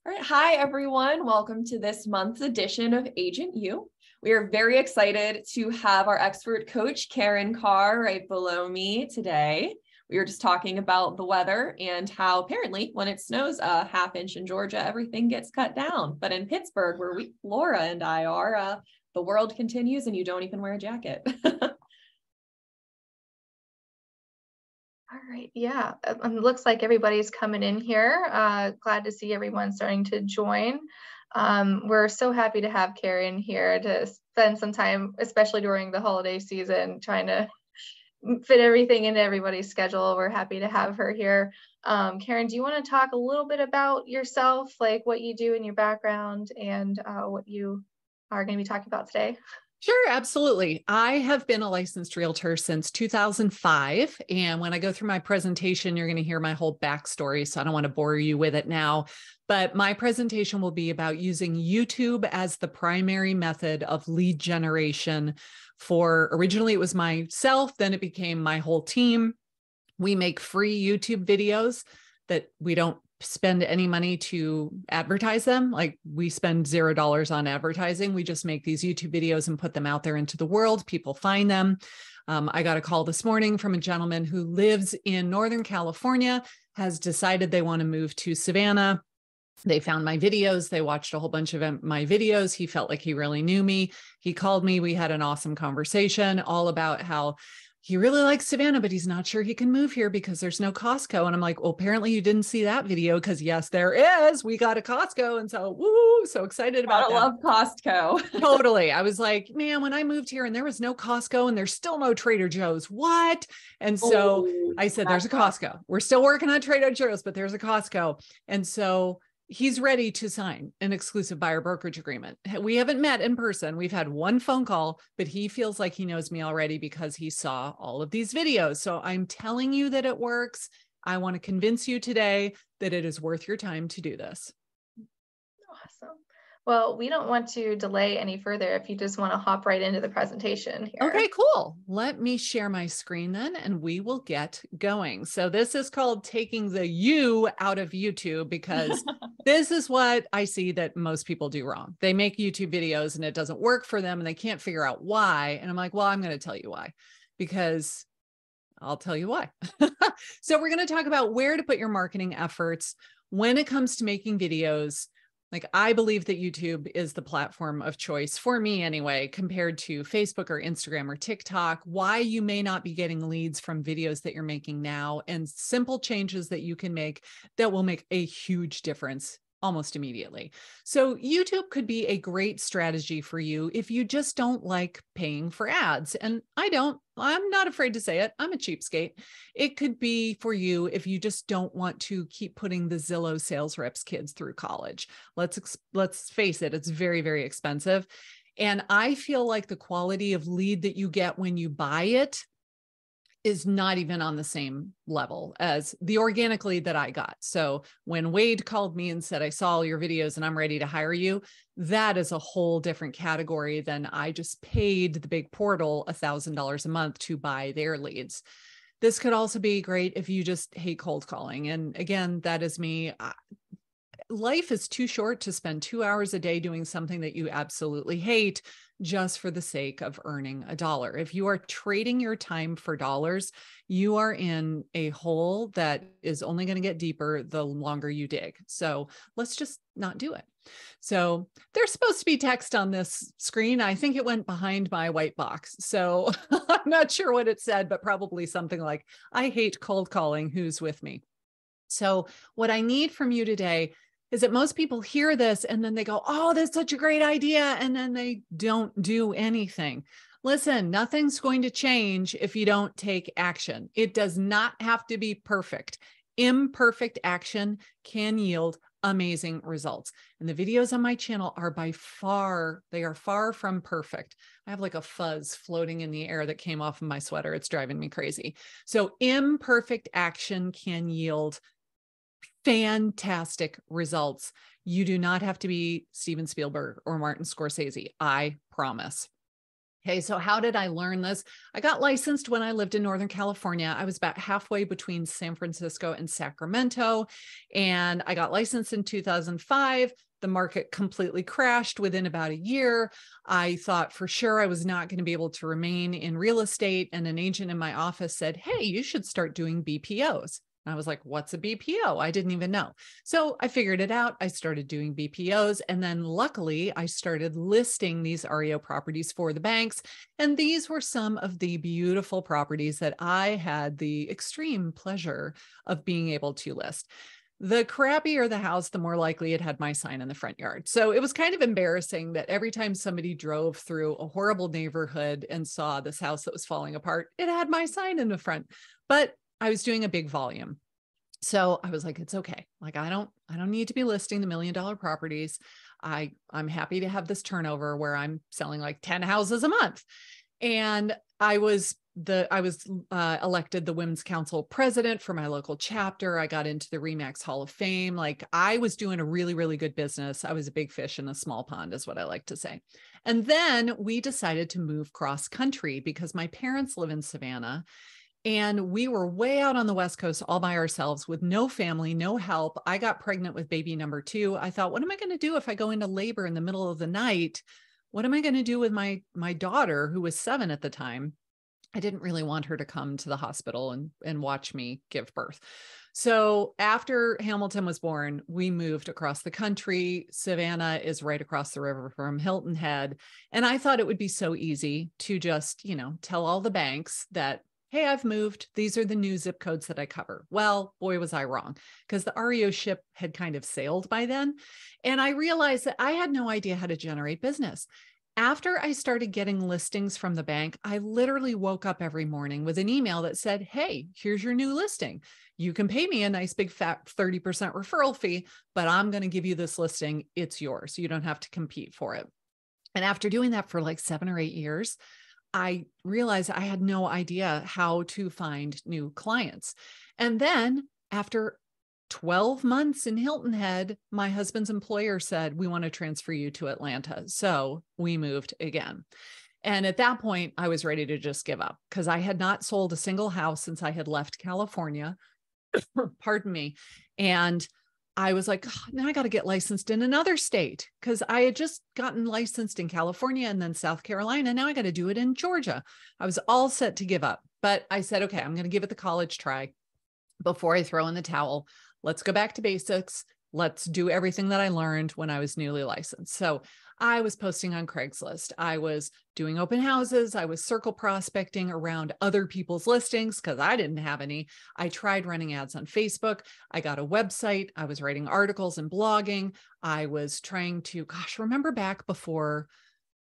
All right. Hi, everyone. Welcome to this month's edition of Agent U. We are very excited to have our expert coach, Karin Carr, right below me today. We were just talking about the weather and how apparently when it snows a half inch in Georgia, everything gets cut down. But in Pittsburgh, where Laura and I are, the world continues and you don't even wear a jacket. All right, yeah, it looks like everybody's coming in here. Glad to see everyone starting to join. We're so happy to have Karin here to spend some time, especially during the holiday season, trying to fit everything into everybody's schedule. We're happy to have her here. Karin, do you want to talk a little bit about yourself, like what you do in your background and what you are going to be talking about today? Sure, absolutely. I have been a licensed realtor since 2005. And when I go through my presentation, you're going to hear my whole backstory. So I don't want to bore you with it now. But my presentation will be about using YouTube as the primary method of lead generation for, originally it was myself, then it became my whole team. We make free YouTube videos that we don't spend any money to advertise them. Like we spend $0 on advertising. We just make these YouTube videos and put them out there into the world. People find them. I got a call this morning from a gentleman who lives in Northern California, has decided they want to move to Savannah. They found my videos. They watched a whole bunch of my videos. He felt like he really knew me. He called me. We had an awesome conversation all about how he really likes Savannah, but he's not sure he can move here because there's no Costco. And I'm like, well, apparently you didn't see that video because yes, there is. We got a Costco. And so, woo, so excited about that. I love Costco. Totally. I was like, man, when I moved here and there was no Costco and there's still no Trader Joe's, what? And so I said, there's a Costco. We're still working on Trader Joe's, but there's a Costco. And so he's ready to sign an exclusive buyer brokerage agreement. We haven't met in person. We've had one phone call, but he feels like he knows me already because he saw all of these videos. So I'm telling you that it works. I want to convince you today that it is worth your time to do this. Awesome. Well, we don't want to delay any further if you just want to hop right into the presentation here. Okay, cool. Let me share my screen then, and we will get going. So this is called taking the you out of YouTube because this is what I see that most people do wrong. They make YouTube videos and it doesn't work for them and they can't figure out why. And I'm like, well, I'm going to tell you why, because I'll tell you why. So we're going to talk about where to put your marketing efforts when it comes to making videos. Like I believe that YouTube is the platform of choice for me anyway, compared to Facebook or Instagram or TikTok, why you may not be getting leads from videos that you're making now and simple changes that you can make that will make a huge difference almost immediately. So YouTube could be a great strategy for you if you just don't like paying for ads. And I'm not afraid to say it. I'm a cheapskate. It could be for you if you just don't want to keep putting the Zillow sales reps kids through college. Let's face it, it's very, very expensive. And I feel like the quality of lead that you get when you buy it is not even on the same level as the organic lead that I got. So when Wade called me and said, I saw all your videos and I'm ready to hire you, that is a whole different category than I just paid the big portal $1,000 a month to buy their leads. This could also be great if you just hate cold calling. And again, that is me. Life is too short to spend 2 hours a day doing something that you absolutely hate just for the sake of earning a dollar. If you are trading your time for dollars, you are in a hole that is only going to get deeper the longer you dig. So let's just not do it. So there's supposed to be text on this screen. I think it went behind my white box. So I'm not sure what it said, but probably something like, I hate cold calling. Who's with me? So what I need from you today is that most people hear this and then they go, oh, that's such a great idea. And then they don't do anything. Listen, nothing's going to change if you don't take action. It does not have to be perfect. Imperfect action can yield amazing results. And the videos on my channel are they are far from perfect. I have like a fuzz floating in the air that came off of my sweater. It's driving me crazy. So imperfect action can yield fantastic results. You do not have to be Steven Spielberg or Martin Scorsese. I promise. Okay, so how did I learn this? I got licensed when I lived in Northern California. I was about halfway between San Francisco and Sacramento, and I got licensed in 2005. The market completely crashed within about a year. I thought for sure I was not going to be able to remain in real estate, and an agent in my office said, "Hey, you should start doing BPOs." And I was like, "What's a BPO?" I didn't even know. So I figured it out. I started doing BPOs. And then luckily, I started listing these REO properties for the banks. And these were some of the beautiful properties that I had the extreme pleasure of being able to list. The crappier the house, the more likely it had my sign in the front yard. So it was kind of embarrassing that every time somebody drove through a horrible neighborhood and saw this house that was falling apart, it had my sign in the front. But I was doing a big volume. So I was like, it's okay. Like, I don't need to be listing the $1 million properties. I'm happy to have this turnover where I'm selling like 10 houses a month. And I was elected the Women's Council president for my local chapter. I got into the RE/MAX Hall of Fame. Like, I was doing a really, really good business. I was a big fish in a small pond, is what I like to say. And then we decided to move cross country because my parents live in Savannah. And we were way out on the West Coast all by ourselves with no family, no help. I got pregnant with baby number 2. I thought, what am I going to do if I go into labor in the middle of the night? What am I going to do with my daughter, who was 7 at the time? I didn't really want her to come to the hospital and watch me give birth. So after Hamilton was born, we moved across the country. Savannah is right across the river from Hilton Head. And I thought it would be so easy to just, tell all the banks that, hey, I've moved. These are the new zip codes that I cover. Well, boy, was I wrong, because the REO ship had kind of sailed by then. And I realized that I had no idea how to generate business. After I started getting listings from the bank, I literally woke up every morning with an email that said, hey, here's your new listing. You can pay me a nice big fat 30% referral fee, but I'm going to give you this listing. It's yours. You don't have to compete for it. And after doing that for like 7 or 8 years, I realized I had no idea how to find new clients. And then after 12 months in Hilton Head, my husband's employer said, we want to transfer you to Atlanta. So we moved again. And at that point, I was ready to just give up because I had not sold a single house since I had left California. Pardon me. And I was like, oh, now I got to get licensed in another state because I had just gotten licensed in California and then South Carolina. Now I got to do it in Georgia. I was all set to give up, but I said, okay, I'm going to give it the college try before I throw in the towel. Let's go back to basics. Let's do everything that I learned when I was newly licensed. So I was posting on Craigslist. I was doing open houses. I was circle prospecting around other people's listings because I didn't have any. I tried running ads on Facebook. I got a website. I was writing articles and blogging. I was trying to, remember back before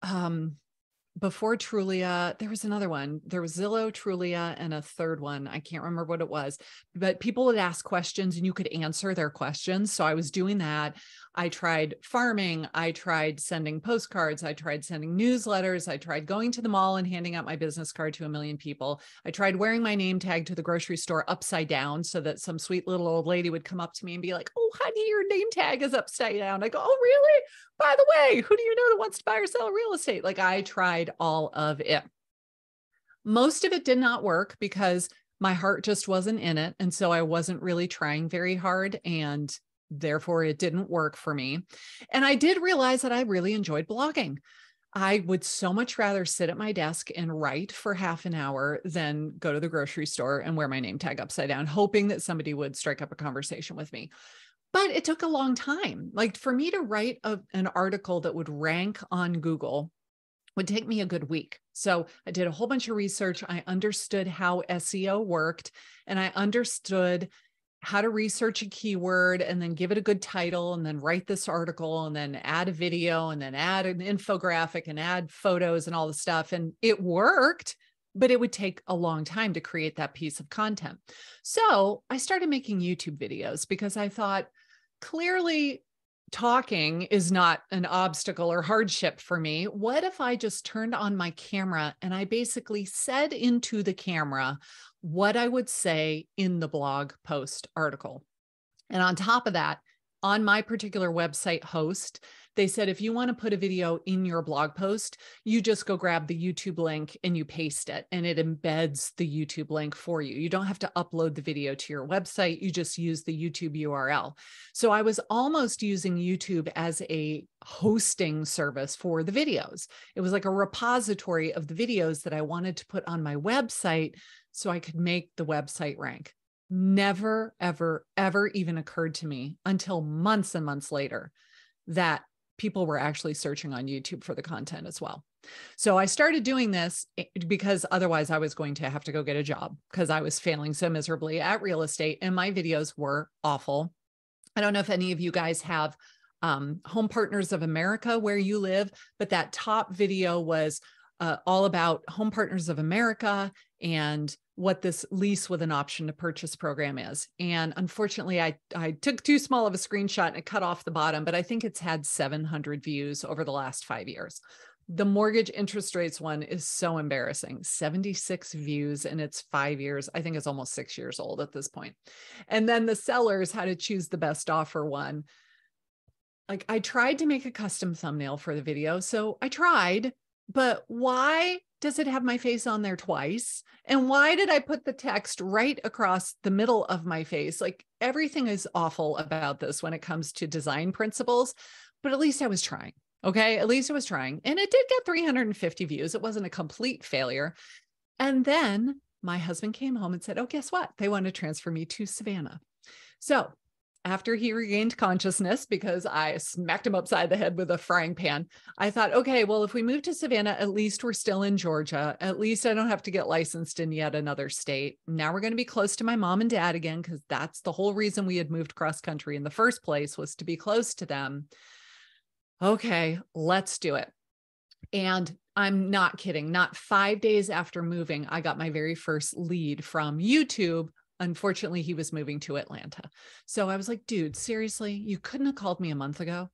Trulia, there was another one. There was Zillow, Trulia, and a third one. I can't remember what it was, but people would ask questions and you could answer their questions. So I was doing that. I tried farming. I tried sending postcards. I tried sending newsletters. I tried going to the mall and handing out my business card to 1 million people. I tried wearing my name tag to the grocery store upside down so that some sweet little old lady would come up to me and be like, oh, honey, your name tag is upside down. I go, oh, really? By the way, who do you know that wants to buy or sell real estate? Like, I tried all of it. Most of it did not work because my heart just wasn't in it. And so I wasn't really trying very hard. And therefore it didn't work for me. And I did realize that I really enjoyed blogging. I would so much rather sit at my desk and write for half an hour than go to the grocery store and wear my name tag upside down, hoping that somebody would strike up a conversation with me. But it took a long time. Like, for me to write an article that would rank on Google would take me a good week. So I did a whole bunch of research. I understood how SEO worked, and I understood how to research a keyword and then give it a good title and then write this article and then add a video and then add an infographic and add photos and all the stuff. And it worked, but it would take a long time to create that piece of content. So I started making YouTube videos because I thought, clearly talking is not an obstacle or hardship for me. What if I just turned on my camera and I basically said into the camera what I would say in the blog post article? And on top of that, on my particular website host, they said, if you want to put a video in your blog post, you just go grab the YouTube link and you paste it, and it embeds the YouTube link for you. You don't have to upload the video to your website. You just use the YouTube URL. So I was almost using YouTube as a hosting service for the videos. It was like a repository of the videos that I wanted to put on my website so I could make the website rank. Never, ever, ever even occurred to me until months and months later that people were actually searching on YouTube for the content as well. So I started doing this because otherwise I was going to have to go get a job because I was failing so miserably at real estate and my videos were awful. I don't know if any of you guys have Home Partners of America where you live, but that top video was all about Home Partners of America and what this lease with an option to purchase program is. And unfortunately, I took too small of a screenshot and it cut off the bottom, but I think it's had 700 views over the last 5 years. The mortgage interest rates one is so embarrassing. 76 views and it's 5 years. I think it's almost 6 years old at this point. And then the sellers how to choose the best offer one. Like I tried to make a custom thumbnail for the video. So I tried, but why does it have my face on there twice? And why did I put the text right across the middle of my face? Like everything is awful about this when it comes to design principles, but at least I was trying. Okay. At least I was trying. And it did get 350 views. It wasn't a complete failure. And then my husband came home and said, oh, guess what? They want to transfer me to Savannah. So after he regained consciousness, because I smacked him upside the head with a frying pan, I thought, okay, well, if we move to Savannah, at least we're still in Georgia. At least I don't have to get licensed in yet another state. Now we're going to be close to my mom and dad again, because that's the whole reason we had moved cross country in the first place, was to be close to them. Okay, let's do it. And I'm not kidding. Not 5 days after moving, I got my very first lead from YouTube. Unfortunately, he was moving to Atlanta. So I was like, dude, seriously, you couldn't have called me a month ago?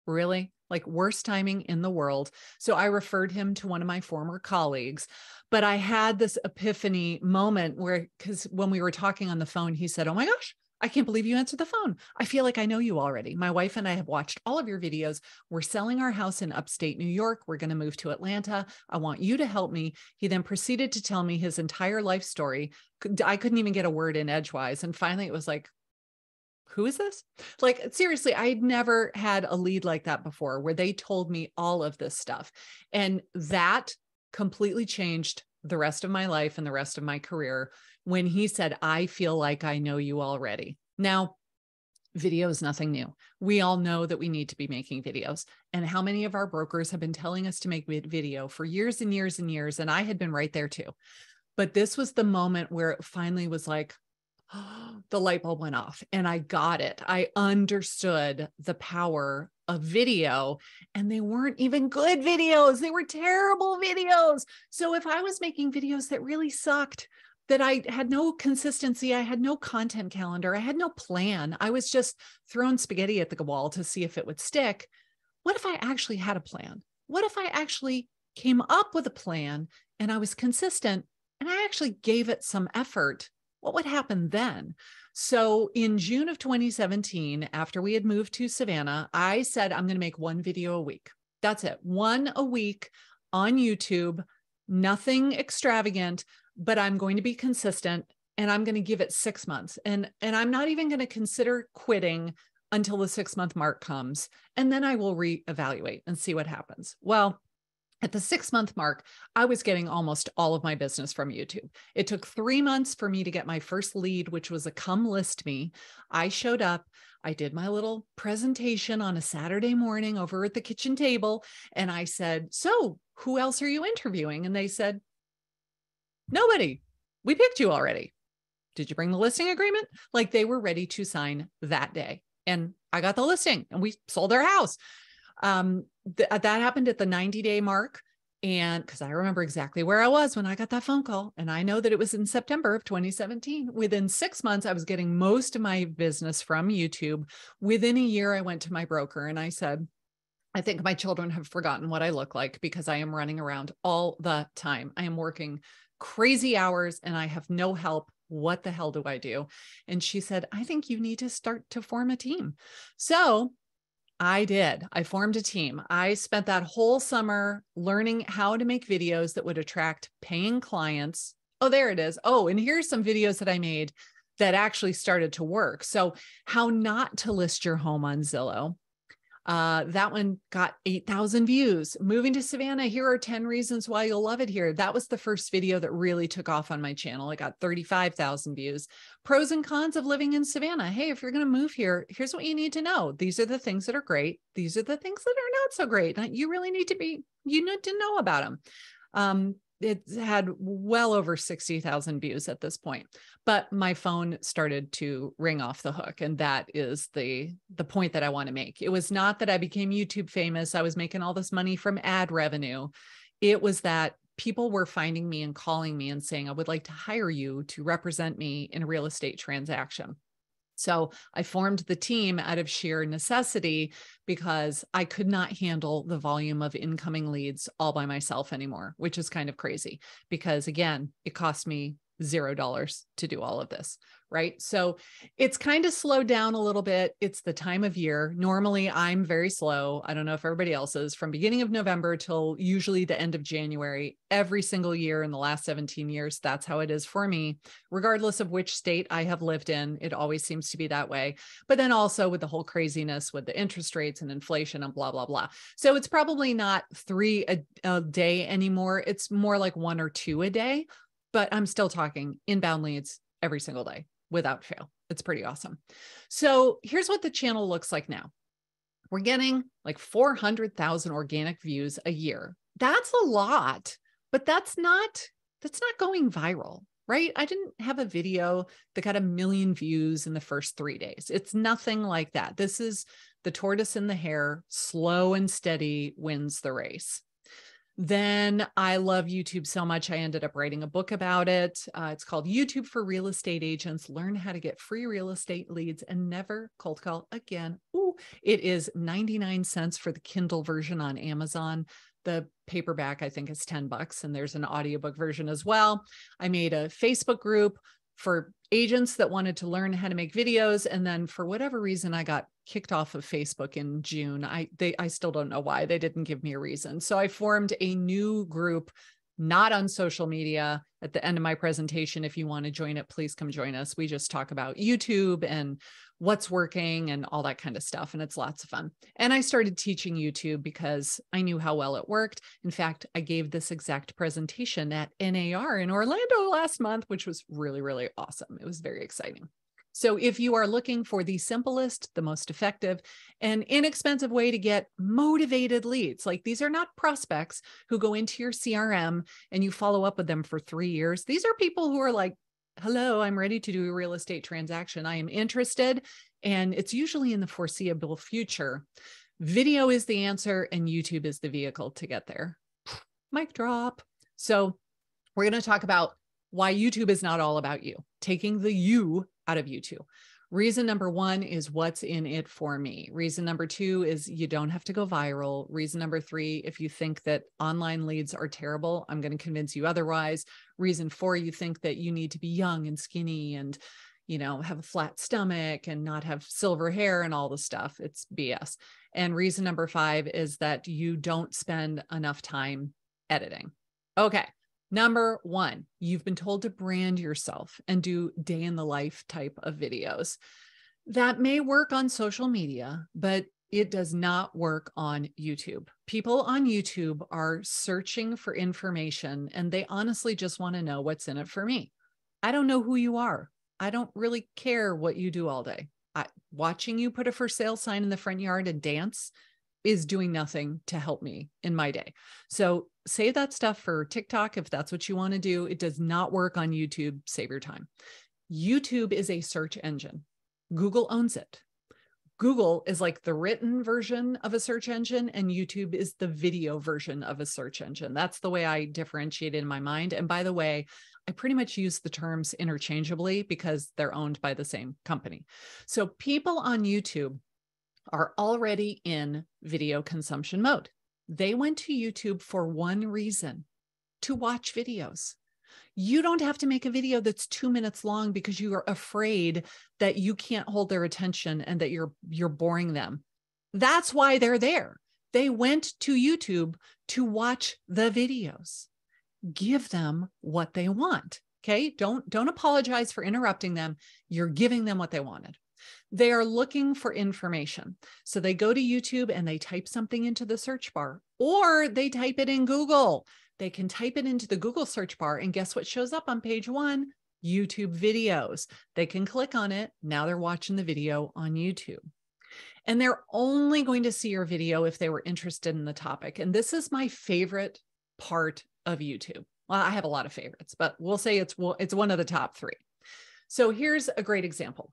Really? Like worst timing in the world. So I referred him to one of my former colleagues, but I had this epiphany moment where, because when we were talking on the phone, he said, oh my gosh, I can't believe you answered the phone. I feel like I know you already. My wife and I have watched all of your videos. We're selling our house in upstate New York. We're going to move to Atlanta. I want you to help me. He then proceeded to tell me his entire life story. I couldn't even get a word in edgewise. And finally it was like, who is this? Like, seriously, I'd never had a lead like that before where they told me all of this stuff. And that completely changed the rest of my life and the rest of my career when he said, I feel like I know you already. Now, video is nothing new. We all know that we need to be making videos. And how many of our brokers have been telling us to make video for years and years and years. And I had been right there too. But this was the moment where it finally was like, oh, the light bulb went off and I got it. I understood the power of video, and they weren't even good videos. They were terrible videos. So if I was making videos that really sucked, that I had no consistency, I had no content calendar, I had no plan, I was just throwing spaghetti at the wall to see if it would stick. What if I actually had a plan? What if I actually came up with a plan and I was consistent and I actually gave it some effort? What would happen then? So in June of 2017, after we had moved to Savannah, I said, I'm going to make one video a week. That's it. One a week on YouTube, nothing extravagant, but I'm going to be consistent and I'm going to give it 6 months. And I'm not even going to consider quitting until the 6-month mark comes. And then I will reevaluate and see what happens. Well, at the 6-month mark, I was getting almost all of my business from YouTube. It took 3 months for me to get my first lead, which was a come list me. I showed up, I did my little presentation on a Saturday morning over at the kitchen table. And I said, so who else are you interviewing? And they said, nobody. We picked you already. Did you bring the listing agreement? Like they were ready to sign that day. And I got the listing and we sold their house. That happened at the 90-day mark. And because I remember exactly where I was when I got that phone call, and I know that it was in September of 2017. Within 6 months, I was getting most of my business from YouTube. Within a year, I went to my broker and I said, I think my children have forgotten what I look like because I am running around all the time. I am working crazy hours and I have no help what the hell do I do? And she said, I think you need to start to form a team. So I did. I formed a team. I spent that whole summer learning how to make videos that would attract paying clients. Oh, there it is. Oh, and here's some videos that I made that actually started to work. So how not to list your home on Zillow. That one got 8,000 views. Moving to Savannah, here are 10 reasons why you'll love it here. That was the first video that really took off on my channel. It got 35,000 views. Pros and cons of living in Savannah. Hey, if you're going to move here, here's what you need to know. These are the things that are great. These are the things that are not so great. You really need to know about them. It had well over 60,000 views at this point, but my phone started to ring off the hook. And that is the point that I want to make. It was not that I became YouTube famous. I was making all this money from ad revenue. It was that people were finding me and calling me and saying, I would like to hire you to represent me in a real estate transaction. So I formed the team out of sheer necessity because I could not handle the volume of incoming leads all by myself anymore, which is kind of crazy because, again, it cost me $0 to do all of this, right? So it's kind of slowed down a little bit. It's the time of year. Normally I'm very slow. I don't know if everybody else is. From beginning of November till usually the end of January, every single year in the last 17 years, that's how it is for me. Regardless of which state I have lived in, it always seems to be that way. But then also with the whole craziness with the interest rates and inflation and blah, blah, blah. So it's probably not 3 a day anymore. It's more like 1 or 2 a day. But I'm still talking inbound leads every single day without fail. It's pretty awesome. So here's what the channel looks like now. We're getting like 400,000 organic views a year. That's a lot, but that's not going viral, right? I didn't have a video that got 1 million views in the first 3 days. It's nothing like that. This is the tortoise and the hare, slow and steady wins the race. Then I love YouTube so much, I ended up writing a book about it. It's called YouTube for Real Estate Agents, Learn How to Get Free Real Estate Leads and Never Cold Call Again. Ooh, it is 99 cents for the Kindle version on Amazon. The paperback, I think, is $10, and there's an audiobook version as well. I made a Facebook group for agents that wanted to learn how to make videos. And then for whatever reason, I got kicked off of Facebook in June. I still don't know why. They didn't give me a reason. So I formed a new group, not on social media. At the end of my presentation, if you want to join it, please come join us. We just talk about YouTube and what's working and all that kind of stuff. And it's lots of fun. And I started teaching YouTube because I knew how well it worked. In fact, I gave this exact presentation at NAR in Orlando last month, which was really, really awesome. It was very exciting. So if you are looking for the simplest, the most effective and inexpensive way to get motivated leads, like these are not prospects who go into your CRM and you follow up with them for 3 years. These are people who are like, hello, I'm ready to do a real estate transaction. I am interested. And it's usually in the foreseeable future. Video is the answer and YouTube is the vehicle to get there. Mic drop. So we're going to talk about why YouTube is not all about you, taking the you out of YouTube. Reason number 1 is what's in it for me. Reason number 2 is you don't have to go viral. Reason number 3, if you think that online leads are terrible, I'm going to convince you otherwise. Reason 4, you think that you need to be young and skinny and, have a flat stomach and not have silver hair and all the stuff. It's BS. And reason number 5 is that you don't spend enough time editing. Okay. Number 1, you've been told to brand yourself and do day in the life type of videos. That may work on social media, but it does not work on YouTube. People on YouTube are searching for information and they honestly just want to know what's in it for me. I don't know who you are. I don't really care what you do all day. Watching you put a for sale sign in the front yard and dance is doing nothing to help me in my day. So save that stuff for TikTok if that's what you want to do. It does not work on YouTube. Save your time. YouTube is a search engine. Google owns it. Google is like the written version of a search engine and YouTube is the video version of a search engine. That's the way I differentiate it in my mind. And by the way, I pretty much use the terms interchangeably because they're owned by the same company. So people on YouTube are already in video consumption mode. They went to YouTube for one reason, to watch videos. You don't have to make a video that's 2 minutes long because you are afraid that you can't hold their attention and that you're boring them. That's why they're there. They went to YouTube to watch the videos. Give them what they want. Okay. Don't apologize for interrupting them. You're giving them what they wanted. They are looking for information. So they go to YouTube and they type something into the search bar, or they type it in Google. They can type it into the Google search bar, and guess what shows up on page 1? YouTube videos. They can click on it. Now they're watching the video on YouTube. And they're only going to see your video if they were interested in the topic. And this is my favorite part of YouTube. Well, I have a lot of favorites, but we'll say it's one of the top 3. So here's a great example.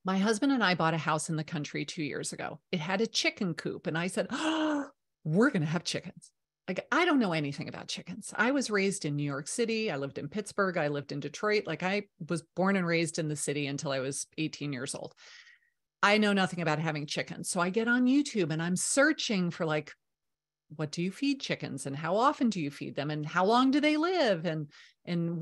My husband and I bought a house in the country 2 years ago. It had a chicken coop. And I said, oh, we're going to have chickens. Like, I don't know anything about chickens. I was raised in New York City. I lived in Pittsburgh. I lived in Detroit. Like, I was born and raised in the city until I was 18 years old. I know nothing about having chickens. So I get on YouTube and I'm searching for, like, what do you feed chickens and how often do you feed them and how long do they live and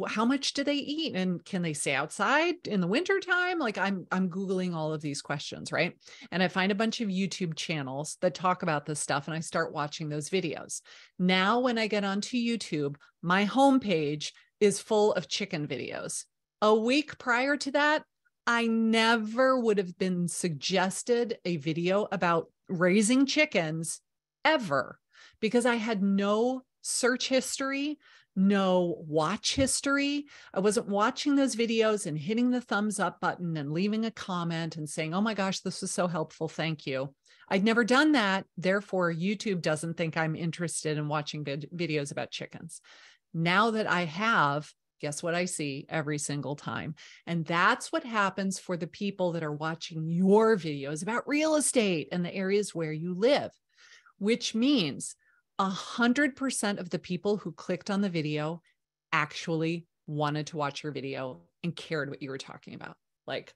how much do they eat and can they stay outside in the wintertime? Like, I'm Googling all of these questions, right? And I find a bunch of YouTube channels that talk about this stuff and I start watching those videos. Now, when I get onto YouTube, my homepage is full of chicken videos. A week prior to that, I never would have been suggested a video about raising chickens ever, because I had no search history, no watch history. I wasn't watching those videos and hitting the thumbs up button and leaving a comment and saying, oh my gosh, this was so helpful. Thank you. I'd never done that. Therefore, YouTube doesn't think I'm interested in watching videos about chickens. Now that I have, guess what I see every single time? And that's what happens for the people that are watching your videos about real estate and the areas where you live, which means 100% of the people who clicked on the video actually wanted to watch your video and cared what you were talking about. Like,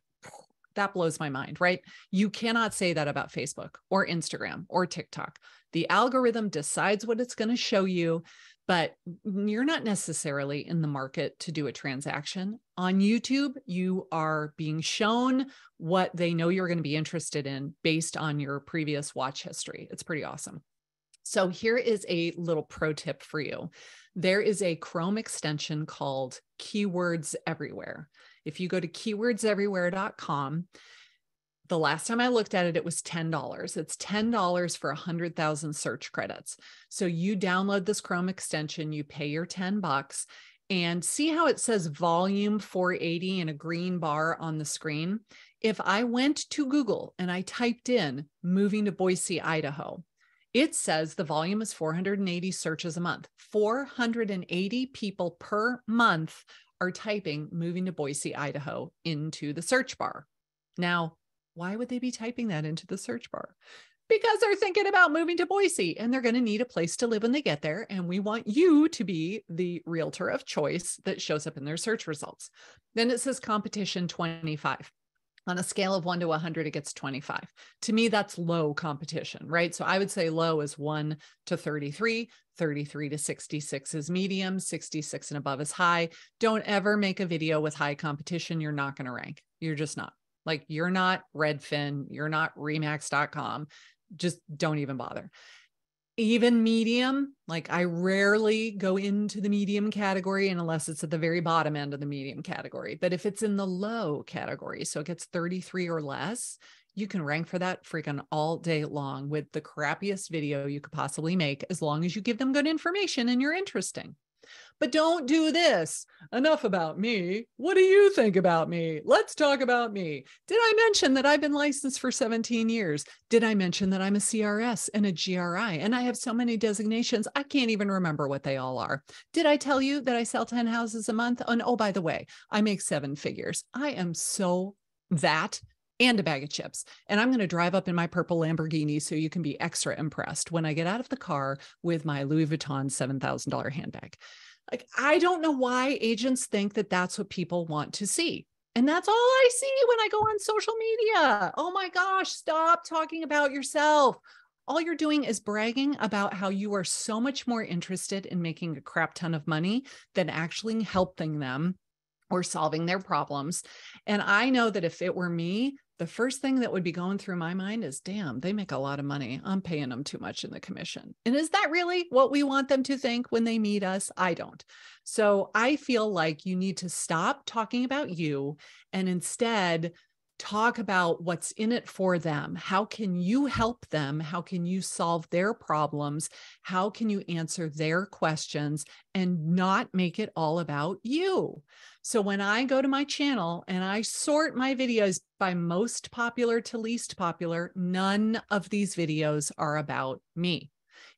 that blows my mind, right? You cannot say that about Facebook or Instagram or TikTok. The algorithm decides what it's going to show you, but you're not necessarily in the market to do a transaction. On YouTube, you are being shown what they know you're going to be interested in based on your previous watch history. It's pretty awesome. So here is a little pro tip for you. There is a Chrome extension called Keywords Everywhere. If you go to keywordseverywhere.com, the last time I looked at it, it was $10. It's $10 for 100,000 search credits. So you download this Chrome extension, you pay your $10, and see how it says volume 480 in a green bar on the screen. If I went to Google and I typed in moving to Boise, Idaho, it says the volume is 480 searches a month. 480 people per month are typing moving to Boise, Idaho into the search bar. Now, why would they be typing that into the search bar? Because they're thinking about moving to Boise and they're going to need a place to live when they get there. And we want you to be the realtor of choice that shows up in their search results. Then it says competition 25. On a scale of 1 to 100, it gets 25. To me, that's low competition, right? So I would say low is 1 to 33, 33 to 66 is medium, 66 and above is high. Don't ever make a video with high competition. You're not going to rank. You're just not. Like, you're not Redfin, you're not Remax.com. Just don't even bother. Even medium, like, I rarely go into the medium category unless it's at the very bottom end of the medium category. But if it's in the low category, so it gets 33 or less, you can rank for that freaking all day long with the crappiest video you could possibly make, as long as you give them good information and you're interesting. But don't do this. Enough about me. What do you think about me? Let's talk about me. Did I mention that I've been licensed for 17 years? Did I mention that I'm a CRS and a GRI? And I have so many designations, I can't even remember what they all are. Did I tell you that I sell 10 houses a month? And oh, by the way, I make 7 figures. I am so that and a bag of chips. And I'm going to drive up in my purple Lamborghini so you can be extra impressed when I get out of the car with my Louis Vuitton $7,000 handbag. Like, I don't know why agents think that that's what people want to see. And that's all I see when I go on social media. Oh my gosh, stop talking about yourself. all you're doing is bragging about how you are so much more interested in making a crap ton of money than actually helping them or solving their problems. And I know that if it were me, the first thing that would be going through my mind is, damn, they make a lot of money. I'm paying them too much in the commission. And is that really what we want them to think when they meet us? I don't. So I feel like you need to stop talking about you and instead talk about what's in it for them. How can you help them? How can you solve their problems? How can you answer their questions and not make it all about you? So when I go to my channel and I sort my videos by most popular to least popular, none of these videos are about me.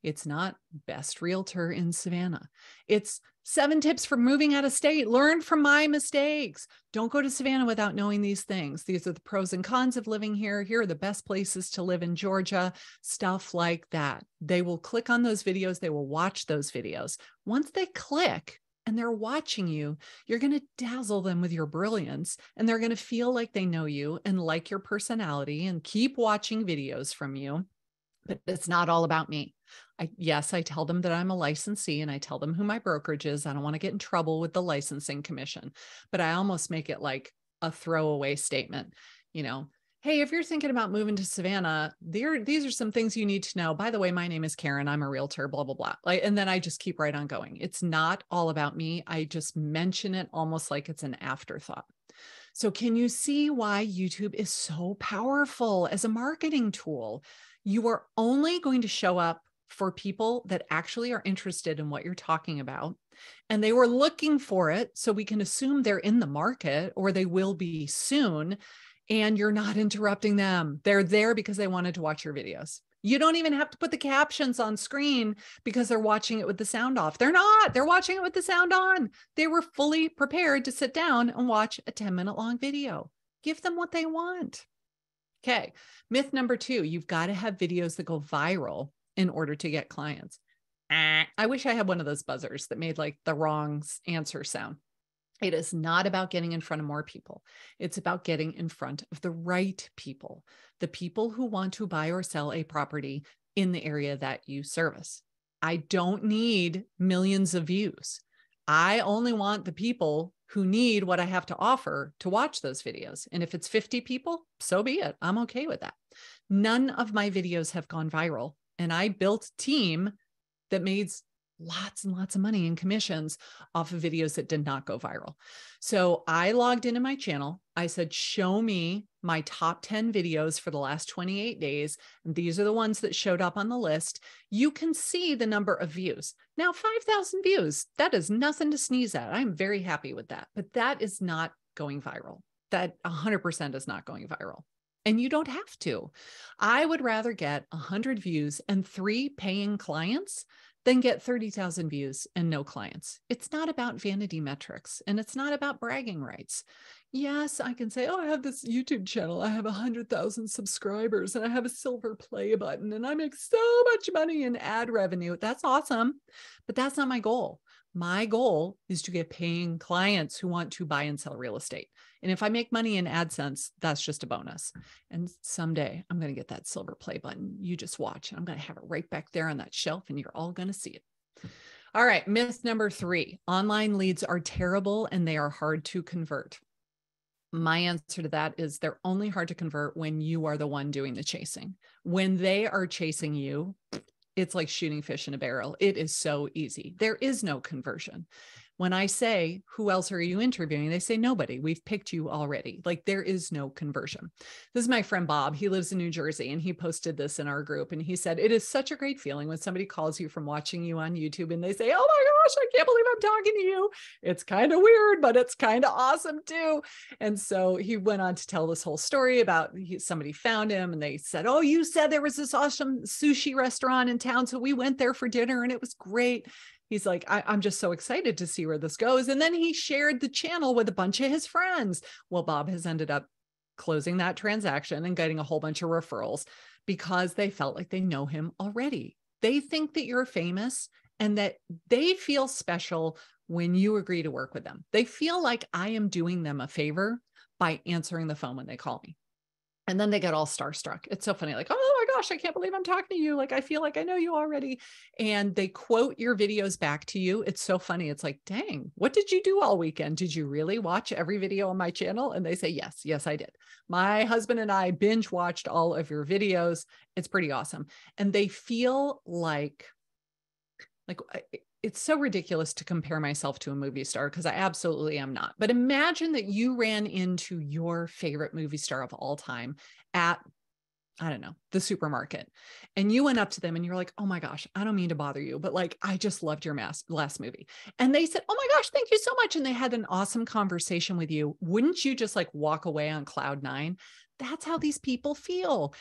It's not best realtor in Savannah. It's 7 tips for moving out of state. Learn from my mistakes. Don't go to Savannah without knowing these things. These are the pros and cons of living here. Here are the best places to live in Georgia, stuff like that. They will click on those videos. They will watch those videos. Once they click and they're watching you, you're going to dazzle them with your brilliance, and they're going to feel like they know you and like your personality and keep watching videos from you. But it's not all about me. Yes, I tell them that I'm a licensee and I tell them who my brokerage is. I don't want to get in trouble with the licensing commission, but I almost make it like a throwaway statement, hey, if you're thinking about moving to Savannah, these are some things you need to know. By the way, my name is Karin. I'm a realtor, blah, blah, blah. And then I just keep right on going. It's not all about me. I just mention it almost like it's an afterthought. So can you see why YouTube is so powerful as a marketing tool? You are only going to show up for people that actually are interested in what you're talking about, and they were looking for it. So we can assume they're in the market, or they will be soon, and you're not interrupting them. They're there because they wanted to watch your videos. You don't even have to put the captions on screen because they're watching it with the sound off. They're not. They're watching it with the sound on. They were fully prepared to sit down and watch a 10-minute long video. Give them what they want. Okay. Myth number 2, you've got to have videos that go viral in order to get clients. I wish I had one of those buzzers that made like the wrong answer sound. It is not about getting in front of more people. It's about getting in front of the right people, the people who want to buy or sell a property in the area that you service. I don't need millions of views. I only want the people who need what I have to offer to watch those videos. And if it's 50 people, so be it. I'm okay with that. None of my videos have gone viral. And I built a team that made lots and lots of money in commissions off of videos that did not go viral. So I logged into my channel. I said, show me my top 10 videos for the last 28 days. And these are the ones that showed up on the list. You can see the number of views. Now, 5,000 views, that is nothing to sneeze at. I'm very happy with that, but that is not going viral. That 100% is not going viral. And you don't have to. I would rather get 100 views and 3 paying clients than get 30,000 views and no clients. It's not about vanity metrics, and it's not about bragging rights. Yes, I can say, oh, I have this YouTube channel. I have 100,000 subscribers and I have a silver play button and I make so much money in ad revenue. That's awesome, but that's not my goal. My goal is to get paying clients who want to buy and sell real estate. And if I make money in AdSense, that's just a bonus. And someday I'm going to get that silver play button. You just watch. I'm going to have it right back there on that shelf and you're all going to see it. All right. Myth number 3, online leads are terrible and they are hard to convert. My answer to that is they're only hard to convert when you are the one doing the chasing. When they are chasing you, it's like shooting fish in a barrel. It is so easy. There is no conversion. When I say, who else are you interviewing? They say, nobody. We've picked you already. Like there is no conversion. This is my friend Bob. He lives in New Jersey and he posted this in our group. And he said, it is such a great feeling when somebody calls you from watching you on YouTube and they say, oh my gosh, I can't believe I'm talking to you. It's kind of weird, but it's kind of awesome too. And so he went on to tell this whole story about somebody found him and they said, oh, you said there was this awesome sushi restaurant in town. So we went there for dinner and it was great. He's like, I'm just so excited to see where this goes. And then he shared the channel with a bunch of his friends. Well, Bob has ended up closing that transaction and getting a whole bunch of referrals because they felt like they know him already. They think that you're famous and that they feel special when you agree to work with them. They feel like I am doing them a favor by answering the phone when they call me. And then they get all starstruck. It's so funny. Like, oh my gosh, I can't believe I'm talking to you. Like, I feel like I know you already. And they quote your videos back to you. It's so funny. It's like, dang, what did you do all weekend? Did you really watch every video on my channel? And they say, yes, I did. My husband and I binge watched all of your videos. It's pretty awesome. And they feel like it's so ridiculous to compare myself to a movie star, because I absolutely am not. But imagine that you ran into your favorite movie star of all time at, I don't know, the supermarket, and you went up to them and you're like, oh my gosh, I don't mean to bother you, but like, I just loved your last movie. And they said, oh my gosh, thank you so much. And they had an awesome conversation with you. Wouldn't you just like walk away on cloud nine? That's how these people feel.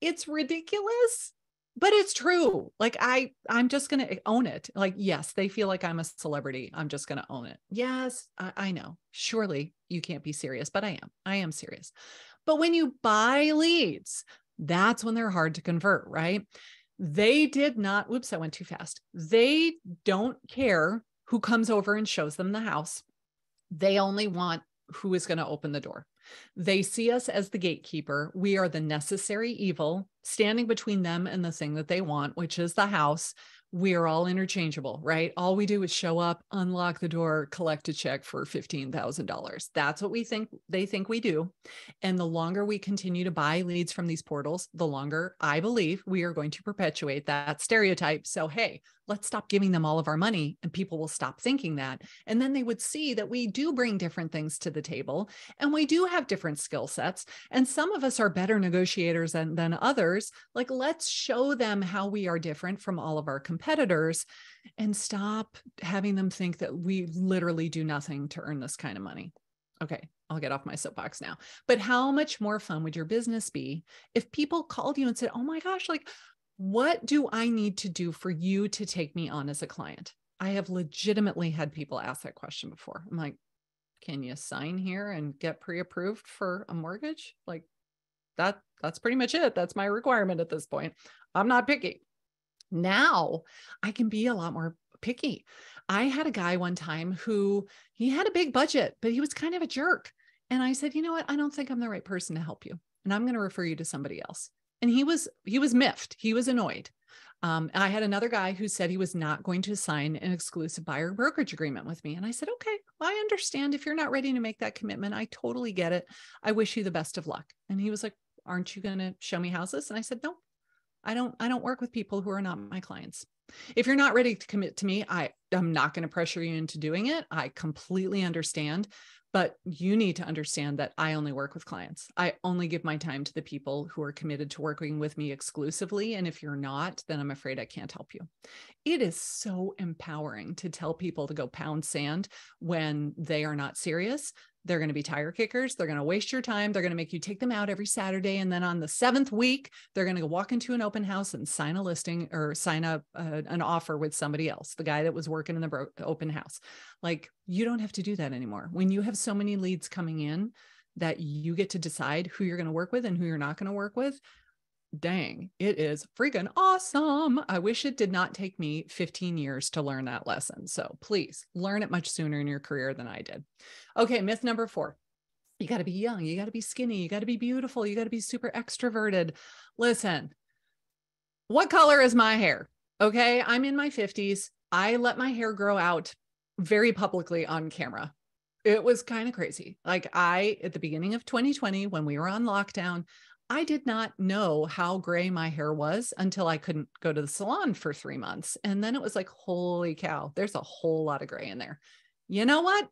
It's ridiculous, but it's true. Like I'm just going to own it. Like, yes, they feel like I'm a celebrity. I'm just going to own it. Yes, I know. Surely you can't be serious, but I am serious. But when you buy leads, that's when they're hard to convert, right? They did not, whoops, I went too fast. They don't care who comes over and shows them the house. They only want who is going to open the door. They see us as the gatekeeper. We are the necessary evil standing between them and the thing that they want, which is the house. We are all interchangeable, right? All we do is show up, unlock the door, collect a check for $15,000. That's what they think we do. And the longer we continue to buy leads from these portals, the longer I believe we are going to perpetuate that stereotype. So, hey, let's stop giving them all of our money and people will stop thinking that. And then they would see that we do bring different things to the table and we do have different skill sets. And some of us are better negotiators than others. Like, let's show them how we are different from all of our competitors and stop having them think that we literally do nothing to earn this kind of money. Okay, I'll get off my soapbox now. But how much more fun would your business be if people called you and said, oh my gosh, like, what do I need to do for you to take me on as a client? I have legitimately had people ask that question before. I'm like, can you sign here and get pre-approved for a mortgage? Like that's pretty much it. That's my requirement at this point. I'm not picky. Now I can be a lot more picky. I had a guy one time who he had a big budget, but he was kind of a jerk. And I said, you know what? I don't think I'm the right person to help you. And I'm going to refer you to somebody else. And he was miffed. He was annoyed. I had another guy who said he was not going to sign an exclusive buyer brokerage agreement with me. And I said, okay, well, I understand if you're not ready to make that commitment. I totally get it. I wish you the best of luck. And he was like, aren't you going to show me houses? And I said, no, I don't work with people who are not my clients. If you're not ready to commit to me, I'm not going to pressure you into doing it. I completely understand. But you need to understand that I only work with clients. I only give my time to the people who are committed to working with me exclusively. And if you're not, then I'm afraid I can't help you. It is so empowering to tell people to go pound sand when they are not serious. They're going to be tire kickers. They're going to waste your time. They're going to make you take them out every Saturday. And then on the 7th week, they're going to go walk into an open house and sign a listing or sign up an offer with somebody else, the guy that was working in the open house. Like, you don't have to do that anymore. When you have so many leads coming in that you get to decide who you're going to work with and who you're not going to work with, dang, it is freaking awesome. I wish it did not take me 15 years to learn that lesson. So please learn it much sooner in your career than I did. Okay, myth number 4. You got to be young. You got to be skinny. You got to be beautiful. You got to be super extroverted. Listen, what color is my hair? Okay, I'm in my 50s. I let my hair grow out very publicly on camera. It was kind of crazy. Like, at the beginning of 2020, when we were on lockdown, I did not know how gray my hair was until I couldn't go to the salon for 3 months. And then it was like, holy cow, there's a whole lot of gray in there. You know what?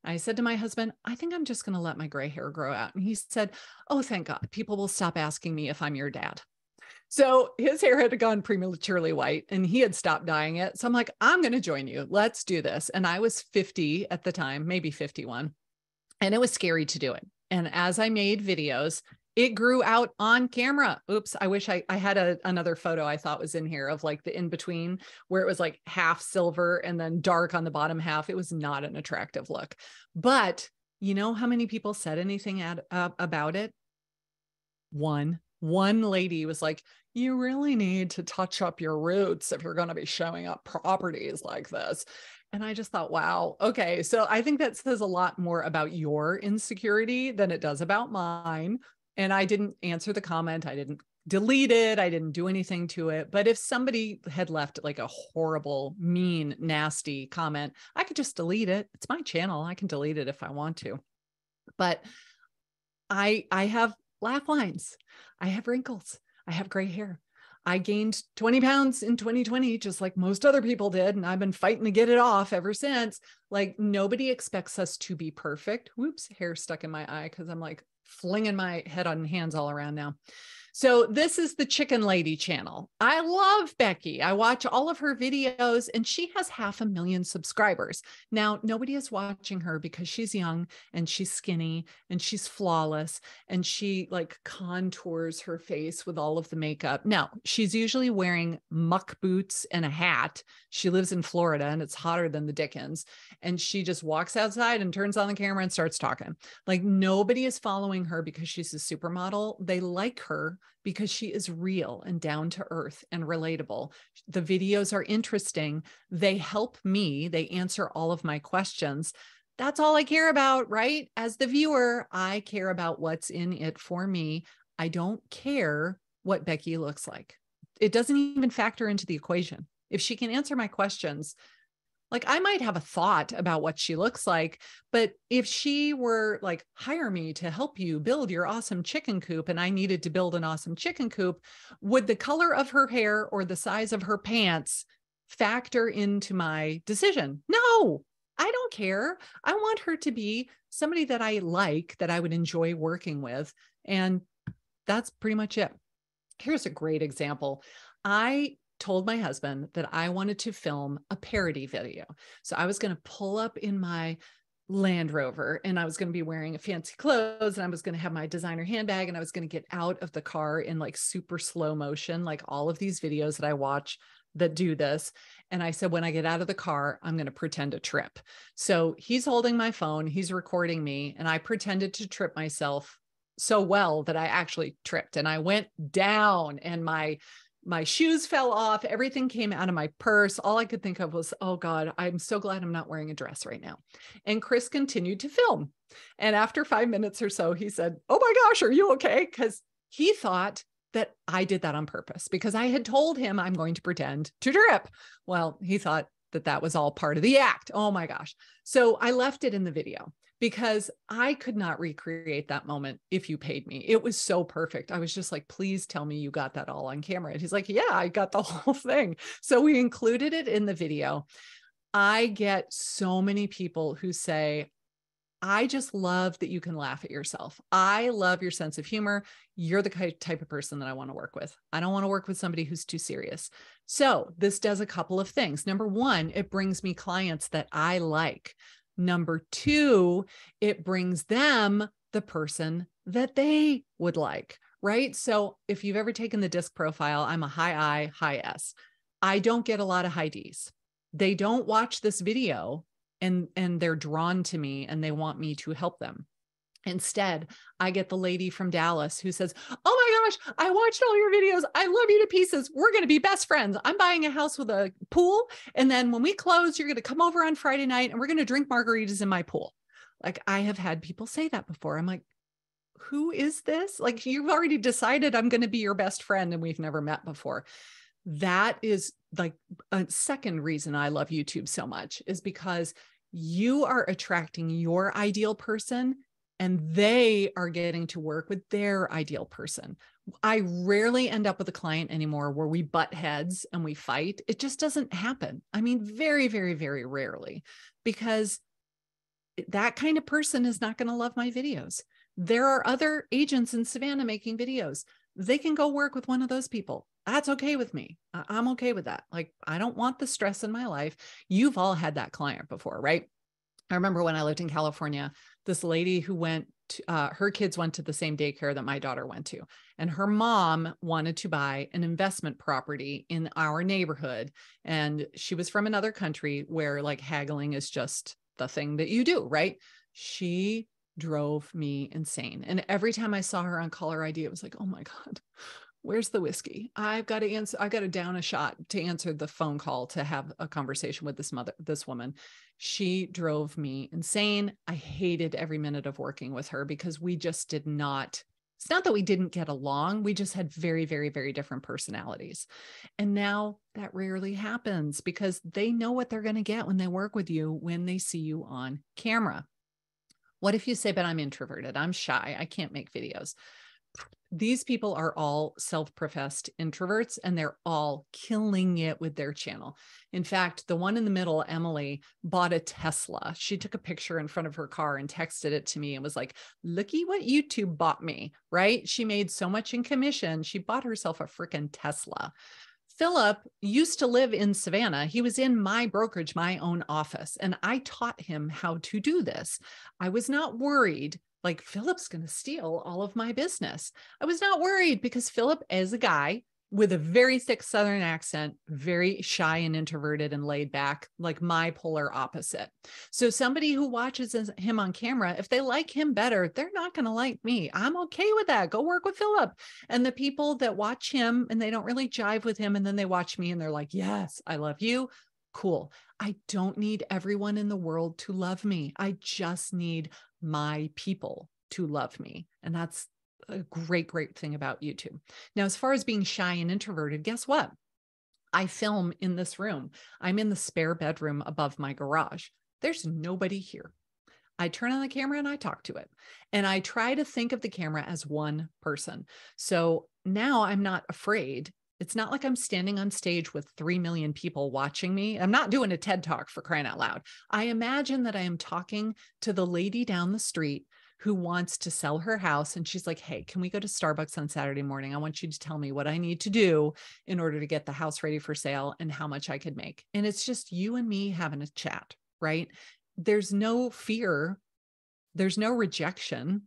I said to my husband, I think I'm just going to let my gray hair grow out. And he said, oh, thank God. People will stop asking me if I'm your dad. So his hair had gone prematurely white and he had stopped dyeing it. So I'm like, I'm going to join you. Let's do this. And I was 50 at the time, maybe 51. And it was scary to do it. And as I made videos, it grew out on camera. Oops. I wish I had another photo I thought was in here of like the in-between where it was like half silver and then dark on the bottom half. It was not an attractive look, but you know how many people said anything about it? One lady was like, you really need to touch up your roots if you're going to be showing up properties like this. And I just thought, wow, okay. So I think that says a lot more about your insecurity than it does about mine. And I didn't answer the comment. I didn't delete it. I didn't do anything to it. But if somebody had left like a horrible, mean, nasty comment, I could just delete it. It's my channel. I can delete it if I want to. But I have laugh lines. I have wrinkles. I have gray hair. I gained 20 pounds in 2020, just like most other people did. And I've been fighting to get it off ever since. Like, nobody expects us to be perfect. Whoops, hair stuck in my eye because I'm like flinging my head on hands all around now. So this is the Chicken Lady channel. I love Becky. I watch all of her videos and she has 500,000 subscribers. Now, nobody is watching her because she's young and she's skinny and she's flawless and she like contours her face with all of the makeup. No, she's usually wearing muck boots and a hat. She lives in Florida and it's hotter than the Dickens. And she just walks outside and turns on the camera and starts talking. Like, nobody is following her because she's a supermodel. They like her because she is real and down to earth and relatable. The videos are interesting. They help me. They answer all of my questions. That's all I care about, right? As the viewer, I care about what's in it for me. I don't care what Becky looks like. It doesn't even factor into the equation. If she can answer my questions, like, I might have a thought about what she looks like, but if she were like, hire me to help you build your awesome chicken coop, and I needed to build an awesome chicken coop, would the color of her hair or the size of her pants factor into my decision? No, I don't care. I want her to be somebody that I like, that I would enjoy working with. And that's pretty much it. Here's a great example. I told my husband that I wanted to film a parody video. So I was going to pull up in my Land Rover and I was going to be wearing fancy clothes and I was going to have my designer handbag and I was going to get out of the car in like super slow motion, like all of these videos that I watch that do this. And I said, when I get out of the car, I'm going to pretend to trip. So he's holding my phone, he's recording me, and I pretended to trip myself so well that I actually tripped and I went down and my shoes fell off. Everything came out of my purse. All I could think of was, oh God, I'm so glad I'm not wearing a dress right now. And Chris continued to film. And after 5 minutes or so, he said, oh my gosh, are you okay? Because he thought that I did that on purpose because I had told him I'm going to pretend to trip. Well, he thought that that was all part of the act. Oh my gosh. So I left it in the video because I could not recreate that moment if you paid me. It was so perfect. I was just like, please tell me you got that all on camera. And he's like, yeah, I got the whole thing. So we included it in the video. I get so many people who say, I just love that you can laugh at yourself. I love your sense of humor. You're the type of person that I want to work with. I don't want to work with somebody who's too serious. So this does a couple of things. Number one, it brings me clients that I like. Number two, it brings them the person that they would like, right? So if you've ever taken the disc profile, I'm a high I, high S. I don't get a lot of high Ds. They don't watch this video and they're drawn to me and they want me to help them. Instead, I get the lady from Dallas who says, oh my gosh, I watched all your videos. I love you to pieces. We're going to be best friends. I'm buying a house with a pool. And then when we close, you're going to come over on Friday night and we're going to drink margaritas in my pool. Like, I have had people say that before. I'm like, who is this? Like, you've already decided I'm going to be your best friend and we've never met before. That is like a second reason I love YouTube so much, is because you are attracting your ideal person and they are getting to work with their ideal person. I rarely end up with a client anymore where we butt heads and we fight. It just doesn't happen. I mean, very, very, very rarely, because that kind of person is not going to love my videos. There are other agents in Savannah making videos. They can go work with one of those people. That's okay with me. I'm okay with that. Like, I don't want the stress in my life. You've all had that client before, right? I remember when I lived in California, this lady who went to, her kids went to the same daycare that my daughter went to. And her mom wanted to buy an investment property in our neighborhood. And she was from another country where like haggling is just the thing that you do, right? She drove me insane. And every time I saw her on caller ID, it was like, oh my God, where's the whiskey? I've got to down a shot to answer the phone call to have a conversation with this woman. She drove me insane. I hated every minute of working with her because we just did not It's not that we didn't get along. We just had very, very, very different personalities. And now that rarely happens because they know what they're going to get when they work with you, when they see you on camera. What if you say, but I'm introverted, I'm shy, I can't make videos? These people are all self-professed introverts, and they're all killing it with their channel. In fact, the one in the middle, Emily, bought a Tesla. She took a picture in front of her car and texted it to me and was like, looky what YouTube bought me, right? She made so much in commission. She bought herself a freaking Tesla. Philip used to live in Savannah. He was in my brokerage, my own office, and I taught him how to do this. I was not worried like Philip's going to steal all of my business. I was not worried because Philip is a guy with a very thick Southern accent, very shy and introverted and laid back, like my polar opposite. So somebody who watches him on camera, if they like him better, they're not going to like me. I'm okay with that. Go work with Philip. And the people that watch him and they don't really jive with him, and then they watch me and they're like, yes, I love you. Cool. I don't need everyone in the world to love me. I just need my people to love me. And that's a great, great thing about YouTube. Now, as far as being shy and introverted, guess what? I film in this room. I'm in the spare bedroom above my garage. There's nobody here. I turn on the camera and I talk to it. And I try to think of the camera as one person. So now I'm not afraid. It's not like I'm standing on stage with 3 million people watching me. I'm not doing a TED Talk, for crying out loud. I imagine that I am talking to the lady down the street who wants to sell her house. And she's like, hey, can we go to Starbucks on Saturday morning? I want you to tell me what I need to do in order to get the house ready for sale and how much I could make. And it's just you and me having a chat, right? There's no fear. There's no rejection.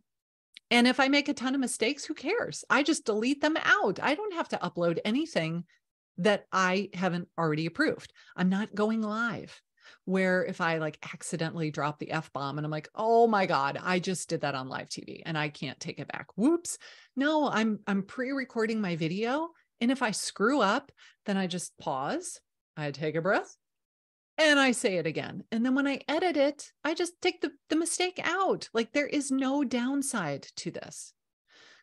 And if I make a ton of mistakes, who cares? I just delete them out. I don't have to upload anything that I haven't already approved. I'm not going live where if I like accidentally drop the F-bomb and I'm like, oh my God, I just did that on live TV and I can't take it back. Whoops. No, I'm pre-recording my video. And if I screw up, then I just pause, I take a breath, and I say it again. And then when I edit it, I just take the mistake out. Like there is no downside to this.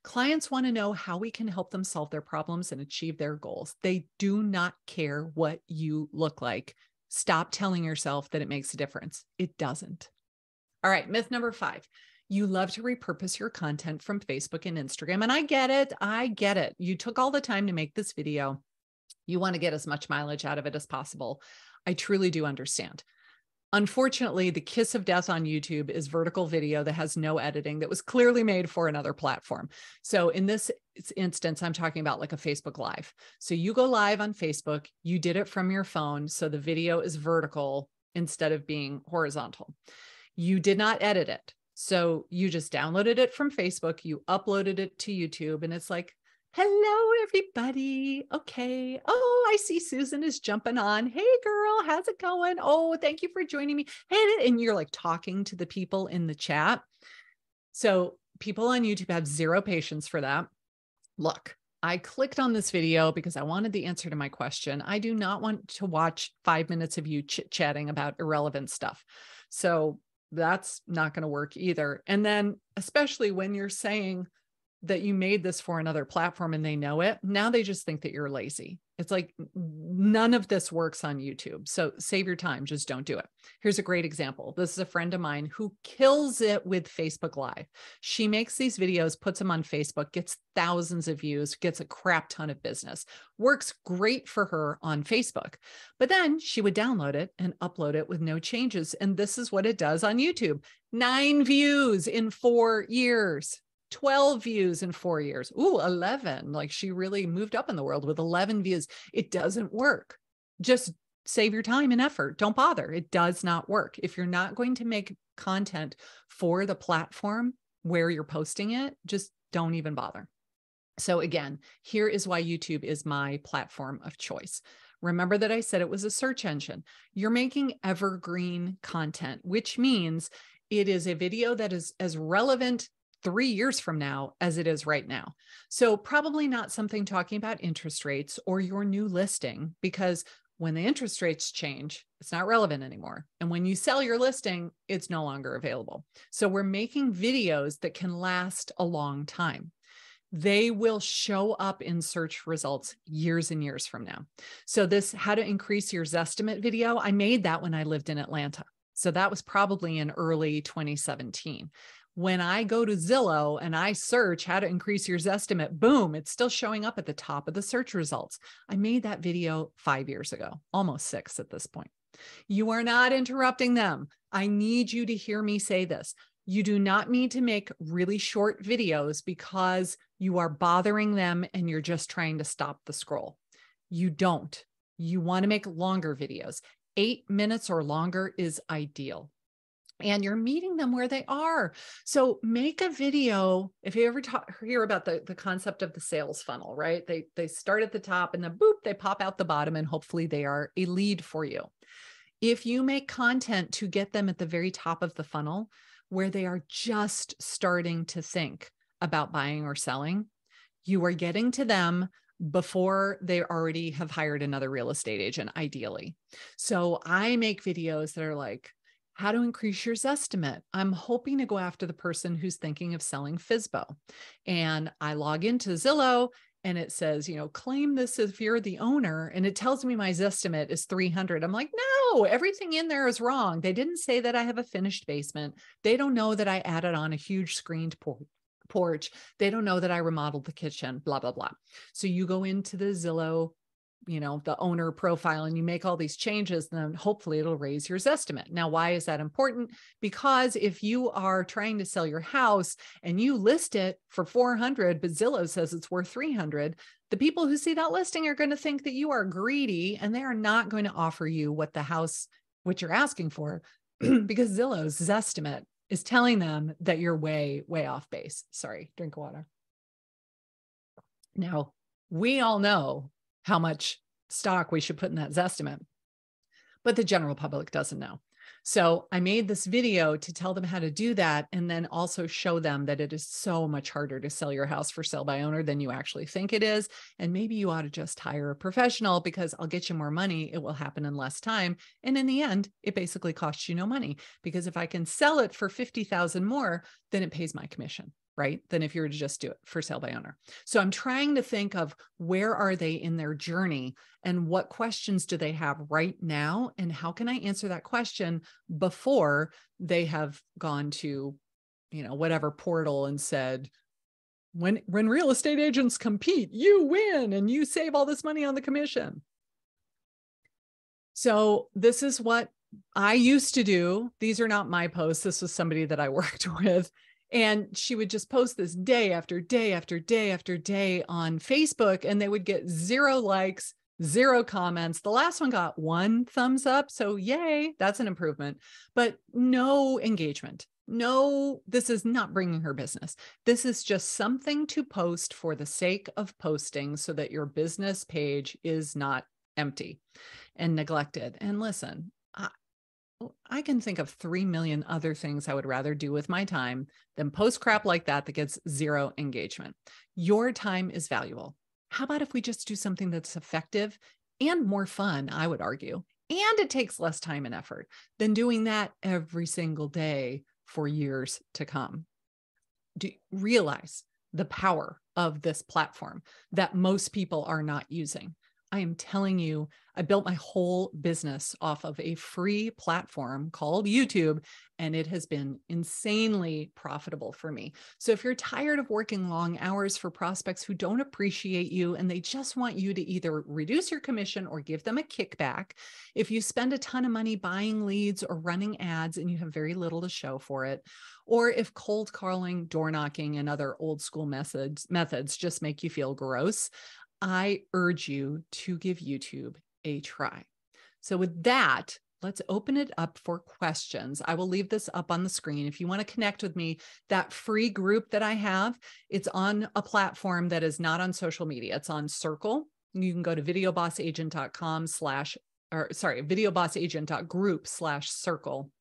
Clients want to know how we can help them solve their problems and achieve their goals. They do not care what you look like. Stop telling yourself that it makes a difference. It doesn't. All right, myth number 5. You love to repurpose your content from Facebook and Instagram. And I get it. I get it. You took all the time to make this video. You want to get as much mileage out of it as possible. I truly do understand. Unfortunately, the kiss of death on YouTube is vertical video that has no editing, that was clearly made for another platform. So in this instance, I'm talking about like a Facebook Live. So you go live on Facebook, you did it from your phone. So the video is vertical instead of being horizontal. You did not edit it. So you just downloaded it from Facebook, you uploaded it to YouTube, and it's like, hello, everybody. Okay. Oh, I see Susan is jumping on. Hey, girl, how's it going? Oh, thank you for joining me. Hey, and you're like talking to the people in the chat. So people on YouTube have zero patience for that. Look, I clicked on this video because I wanted the answer to my question. I do not want to watch 5 minutes of you chit-chatting about irrelevant stuff. So that's not going to work either. And then especially when you're saying that you made this for another platform and they know it, now they just think that you're lazy. It's like none of this works on YouTube. So save your time, just don't do it. Here's a great example. This is a friend of mine who kills it with Facebook Live. She makes these videos, puts them on Facebook, gets thousands of views, gets a crap ton of business, works great for her on Facebook. But then she would download it and upload it with no changes. And this is what it does on YouTube. 9 views in 4 years. 12 views in 4 years. Ooh, 11. Like she really moved up in the world with 11 views. It doesn't work. Just save your time and effort. Don't bother. It does not work. If you're not going to make content for the platform where you're posting it, just don't even bother. So again, here is why YouTube is my platform of choice. Remember that I said it was a search engine. You're making evergreen content, which means it is a video that is as relevant 3 years from now as it is right now. So probably not something talking about interest rates or your new listing, because when the interest rates change, it's not relevant anymore. And when you sell your listing, it's no longer available. So we're making videos that can last a long time. they will show up in search results years and years from now. So this how to increase your Zestimate video, I made that when I lived in Atlanta. So that was probably in early 2017. When I go to Zillow and I search how to increase your Zestimate, boom, it's still showing up at the top of the search results. I made that video 5 years ago, almost 6 at this point. You are not interrupting them. I need you to hear me say this. You do not need to make really short videos because you are bothering them and you're just trying to stop the scroll. You don't. You want to make longer videos. 8 minutes or longer is ideal. And you're meeting them where they are. So make a video. If you ever hear about the concept of the sales funnel, right? They start at the top and then boop, they pop out the bottom and hopefully they are a lead for you. If you make content to get them at the very top of the funnel where they are just starting to think about buying or selling, you are getting to them before they already have hired another real estate agent, ideally. So I make videos that are like, how to increase your Zestimate. I'm hoping to go after the person who's thinking of selling FSBO. And I log into Zillow and it says, claim this if you're the owner. And it tells me my Zestimate is 300. I'm like, no, everything in there is wrong. They didn't say that I have a finished basement. They don't know that I added on a huge screened porch. They don't know that I remodeled the kitchen, blah, blah, blah. So you go into the Zillow, the owner profile, and you make all these changes, then hopefully it'll raise your Zestimate. Now, why is that important? Because if you are trying to sell your house and you list it for 400, but Zillow says it's worth 300, the people who see that listing are going to think that you are greedy and they are not going to offer you what you're asking for because Zillow's Zestimate is telling them that you're way, way off base. Sorry, drink water. Now, we all know how much stock we should put in that Zestimate, but the general public doesn't know. So I made this video to tell them how to do that and then also show them that it is so much harder to sell your house for sale by owner than you actually think it is. And maybe you ought to just hire a professional because I'll get you more money. It will happen in less time. And in the end, it basically costs you no money because if I can sell it for 50,000 more, then it pays my commission, right? Than if you were to just do it for sale by owner. So I'm trying to think of where are they in their journey and what questions do they have right now? And how can I answer that question before they have gone to, whatever portal and said, when real estate agents compete, you win and you save all this money on the commission. So this is what I used to do. These are not my posts. This was somebody that I worked with. And she would just post this day after day after day after day on Facebook, and they would get 0 likes, 0 comments. The last one got 1 thumbs up. So yay, that's an improvement, but no engagement. No, this is not bringing her business. This is just something to post for the sake of posting so that your business page is not empty and neglected. And listen, I can think of 3 million other things I would rather do with my time than post crap like that gets 0 engagement. Your time is valuable. How about if we just do something that's effective and more fun, I would argue, and it takes less time and effort than doing that every single day for years to come. Do you realize the power of this platform that most people are not using? I am telling you, I built my whole business off of a free platform called YouTube, and it has been insanely profitable for me. So if you're tired of working long hours for prospects who don't appreciate you and they just want you to either reduce your commission or give them a kickback, if you spend a ton of money buying leads or running ads and you have very little to show for it, or if cold calling, door knocking, and other old school methods just make you feel gross, I urge you to give YouTube a try. So with that, let's open it up for questions. I will leave this up on the screen. If you want to connect with me, that free group that I have, it's on a platform that is not on social media. It's on Circle. You can go to videobossagent.com/videobossagent.group/circle.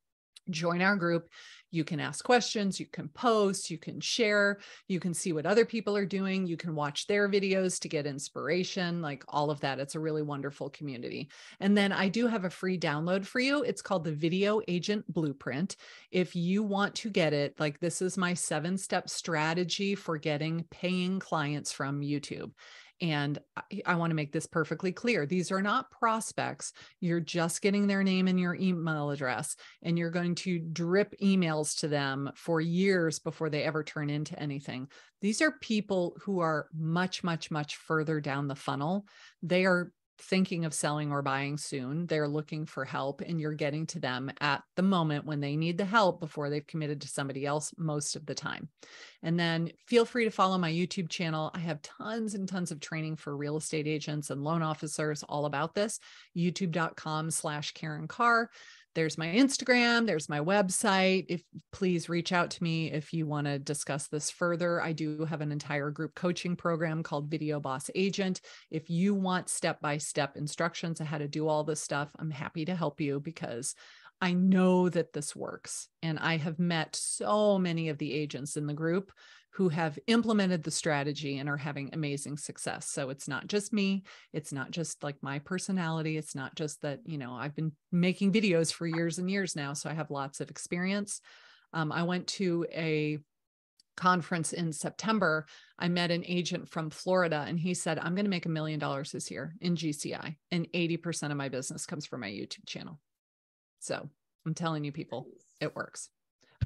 Join our group. You can ask questions, you can post, you can share, you can see what other people are doing. You can watch their videos to get inspiration, like all of that. It's a really wonderful community. And then I do have a free download for you. It's called the Video Agent Blueprint. If you want to get it, like this is my 7-step strategy for getting paying clients from YouTube. And I want to make this perfectly clear. These are not prospects. You're just getting their name and your email address, and you're going to drip emails to them for years before they ever turn into anything. These are people who are much, much, much further down the funnel. They are thinking of selling or buying soon. They're looking for help, and you're getting to them at the moment when they need the help before they've committed to somebody else most of the time. And then feel free to follow my YouTube channel. I have tons and tons of training for real estate agents and loan officers all about this. youtube.com/Karin Carr. There's my Instagram, there's my website. Please reach out to me if you want to discuss this further. I do have an entire group coaching program called Video Boss Agent. If you want step-by-step instructions on how to do all this stuff, I'm happy to help you because I know that this works. And I have met so many of the agents in the group who have implemented the strategy and are having amazing success. So it's not just me. It's not just like my personality. It's not just that, I've been making videos for years and years now. So I have lots of experience. I went to a conference in September. I met an agent from Florida, and he said, I'm going to make $1 million this year in GCI. And 80% of my business comes from my YouTube channel. So I'm telling you, people, it works.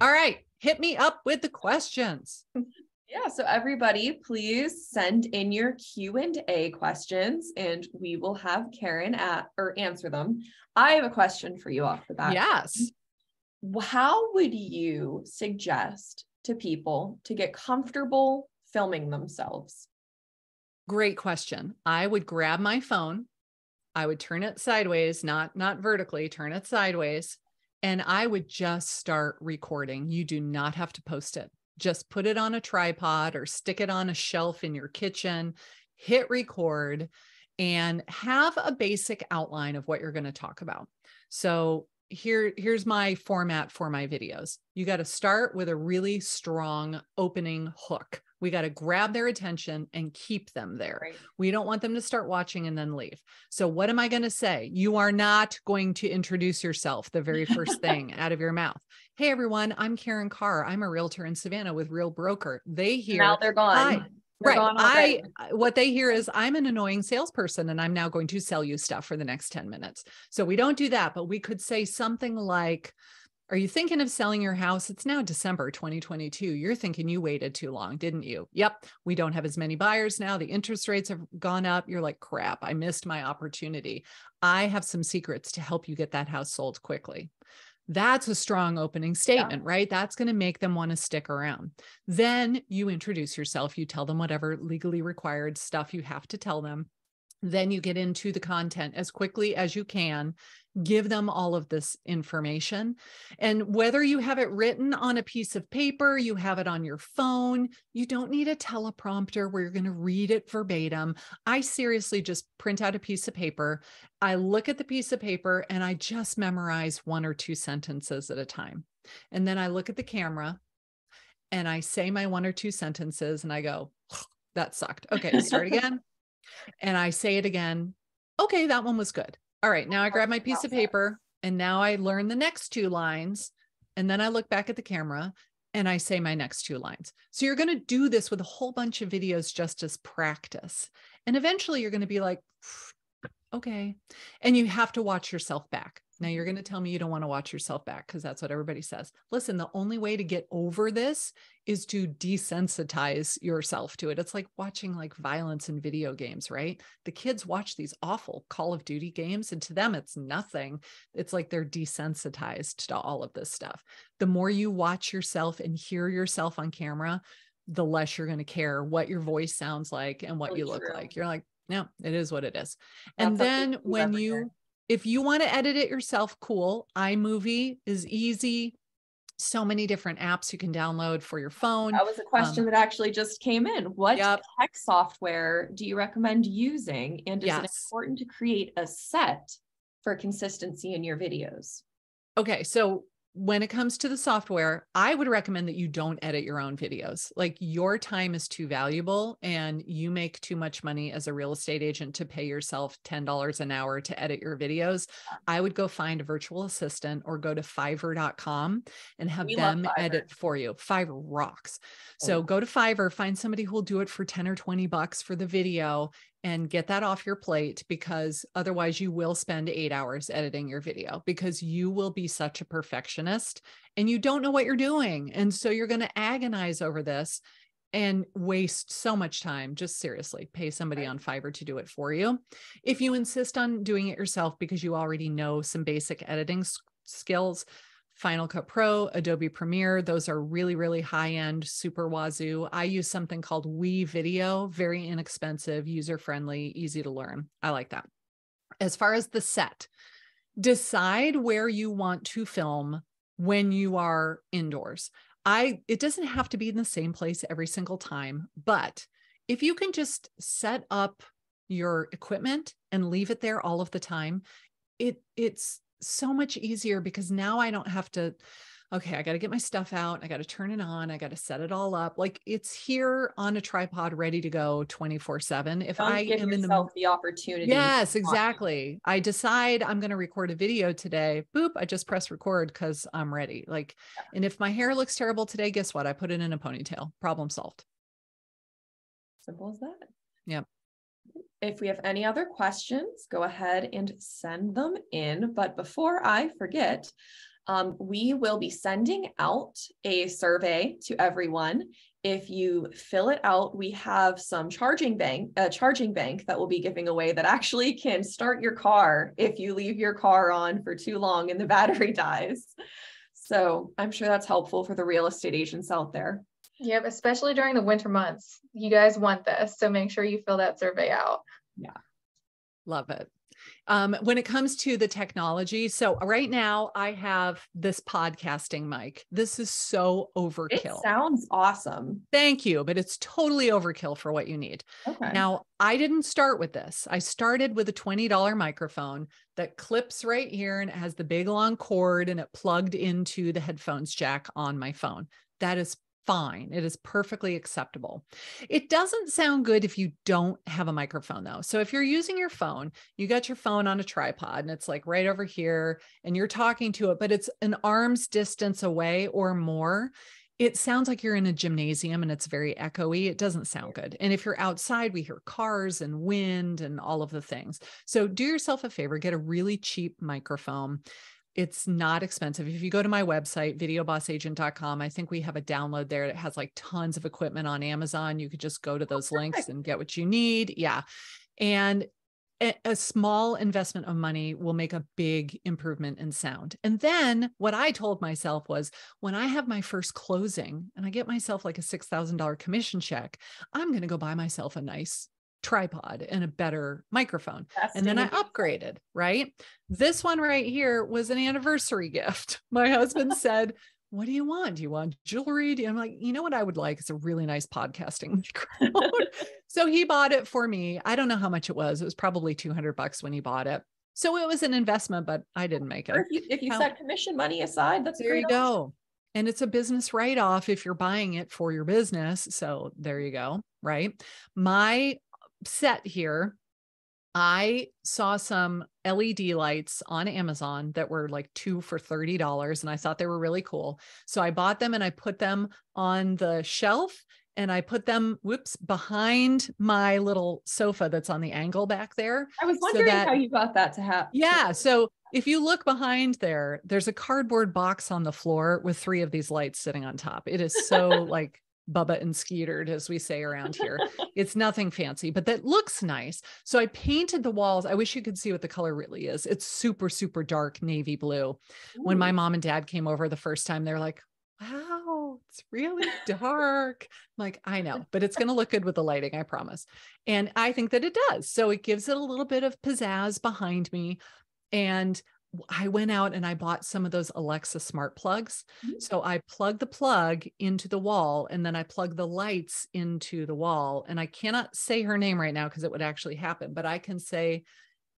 All right. Hit me up with the questions. Yeah. So everybody, please send in your Q&A questions and we will have Karin answer them. I have a question for you off the bat. Yes. How would you suggest to people to get comfortable filming themselves? Great question. I would grab my phone. I would turn it sideways, not vertically, turn it sideways. And I would just start recording. You do not have to post it. Just put it on a tripod or stick it on a shelf in your kitchen, hit record, and have a basic outline of what you're going to talk about. So here's my format for my videos. You got to start with a really strong opening hook. We got to grab their attention and keep them there. Right. We don't want them to start watching and then leave. So what am I going to say? You are not going to introduce yourself the very first thing out of your mouth. Hey, everyone, I'm Karin Carr. I'm a realtor in Savannah with Real Broker. They hear, now they're gone. Hi. They're Right. gone What they hear is I'm an annoying salesperson and I'm now going to sell you stuff for the next 10 minutes. So we don't do that, but we could say something like, are you thinking of selling your house? It's now December 2022. You're thinking you waited too long, didn't you? Yep. We don't have as many buyers now. The interest rates have gone up. You're like, crap, I missed my opportunity. I have some secrets to help you get that house sold quickly. That's a strong opening statement, right? That's going to make them want to stick around. Then you introduce yourself. You tell them whatever legally required stuff you have to tell them. Then you get into the content as quickly as you can, give them all of this information. And whether you have it written on a piece of paper, you have it on your phone, you don't need a teleprompter where you're going to read it verbatim. I seriously just print out a piece of paper. I look at the piece of paper and I just memorize 1 or 2 sentences at a time. And then I look at the camera and I say my 1 or 2 sentences and I go, that sucked. Okay, start again. And I say it again. Okay, that one was good. All right, now I grab my piece of paper and now I learn the next 2 lines. And then I look back at the camera and I say my next 2 lines. So you're going to do this with a whole bunch of videos just as practice. And eventually you're going to be like, okay. And you have to watch yourself back. Now you're going to tell me you don't want to watch yourself back because that's what everybody says. Listen, the only way to get over this is to desensitize yourself to it. It's like watching like violence in video games, right? The kids watch these awful Call of Duty games and to them it's nothing. It's like they're desensitized to all of this stuff. The more you watch yourself and hear yourself on camera, the less you're going to care what your voice sounds like and what you look like. You're like, no, it is what it is. And then if you want to edit it yourself, cool. iMovie is easy. So many different apps you can download for your phone. That was a question that actually just came in. What tech software do you recommend using? And is it important to create a set for consistency in your videos? Okay. So when it comes to the software, I would recommend that you don't edit your own videos. Like, your time is too valuable and you make too much money as a real estate agent to pay yourself $10 an hour to edit your videos. I would go find a virtual assistant or go to fiverr.com and have them edit for you. Fiverr rocks. So go to Fiverr, find somebody who will do it for 10 or 20 bucks for the video, and get that off your plate, because otherwise you will spend 8 hours editing your video, because you will be such a perfectionist and you don't know what you're doing. And so you're going to agonize over this and waste so much time. Just seriously, pay somebody on Fiverr to do it for you. If you insist on doing it yourself because you already know some basic editing skills, Final Cut Pro, Adobe Premiere, those are really, really high-end, super wazoo. I use something called WeVideo, very inexpensive, user-friendly, easy to learn. I like that. As far as the set, decide where you want to film when you are indoors. It doesn't have to be in the same place every single time, but if you can just set up your equipment and leave it there all of the time, it's so much easier, because now I don't have to, okay, I got to get my stuff out. I got to turn it on. I got to set it all up. Like, it's here on a tripod, ready to go 24/7. If Don't I give am yourself the opportunity. yes, exactly. I decide I'm going to record a video today. Boop. I just press record because I'm ready. Like, and if my hair looks terrible today, guess what? I put it in a ponytail. Problem solved. Simple as that. Yep. If we have any other questions, go ahead and send them in. But before I forget, we will be sending out a survey to everyone. If you fill it out, we have some charging bank that we'll be giving away that actually can start your car if you leave your car on for too long and the battery dies. So I'm sure that's helpful for the real estate agents out there. Yep, especially during the winter months. You guys want this, so make sure you fill that survey out. Yeah. Love it. When it comes to the technology, so right now I have this podcasting mic. This is so overkill. It sounds awesome. Thank you, but it's totally overkill for what you need. Okay. Now, I didn't start with this. I started with a $20 microphone that clips right here, and it has the big long cord, and it plugged into the headphones jack on my phone. That is fine. It is perfectly acceptable. It doesn't sound good if you don't have a microphone, though. So if you're using your phone, you got your phone on a tripod and it's like right over here and you're talking to it, but it's an arm's distance away or more. It sounds like you're in a gymnasium and it's very echoey. It doesn't sound good. And if you're outside, we hear cars and wind and all of the things. So do yourself a favor, get a really cheap microphone. It's not expensive. If you go to my website, videobossagent.com, I think we have a download there that has like tons of equipment on Amazon. You could just go to those links and get what you need. Yeah. And a small investment of money will make a big improvement in sound. And then what I told myself was, when I have my first closing and I get myself like a $6,000 commission check, I'm going to go buy myself a nice tripod and a better microphone. And then I upgraded, right? This one right here was an anniversary gift. My husband said, what do you want? Do you want jewelry? I'm like, you know what I would like? It's a really nice podcasting microphone. So he bought it for me. I don't know how much it was. It was probably $200 when he bought it. So it was an investment, but I didn't make it. Or if you set commission money aside, that's there. You go. And it's a business write-off if you're buying it for your business. So there you go. Right. My set here, I saw some LED lights on Amazon that were like 2 for $30, and I thought they were really cool. So I bought them and I put them on the shelf, and I put them, behind my little sofa that's on the angle back there. I was wondering how you got that to happen. Yeah. So if you look behind there, there's a cardboard box on the floor with 3 of these lights sitting on top. It is so like Bubba and Skeetered, as we say around here. It's nothing fancy, but that looks nice. So I painted the walls. I wish you could see what the color really is. It's super, super dark navy blue. Ooh. When my mom and dad came over the first time, they're like, wow, it's really dark. I'm like, I know, but it's going to look good with the lighting, I promise. And I think that it does. So it gives it a little bit of pizzazz behind me. And I went out and I bought some of those Alexa smart plugs. Mm-hmm. So I plug the plug into the wall, and then I plug the lights into the wall. And I cannot say her name right now because it would actually happen, but I can say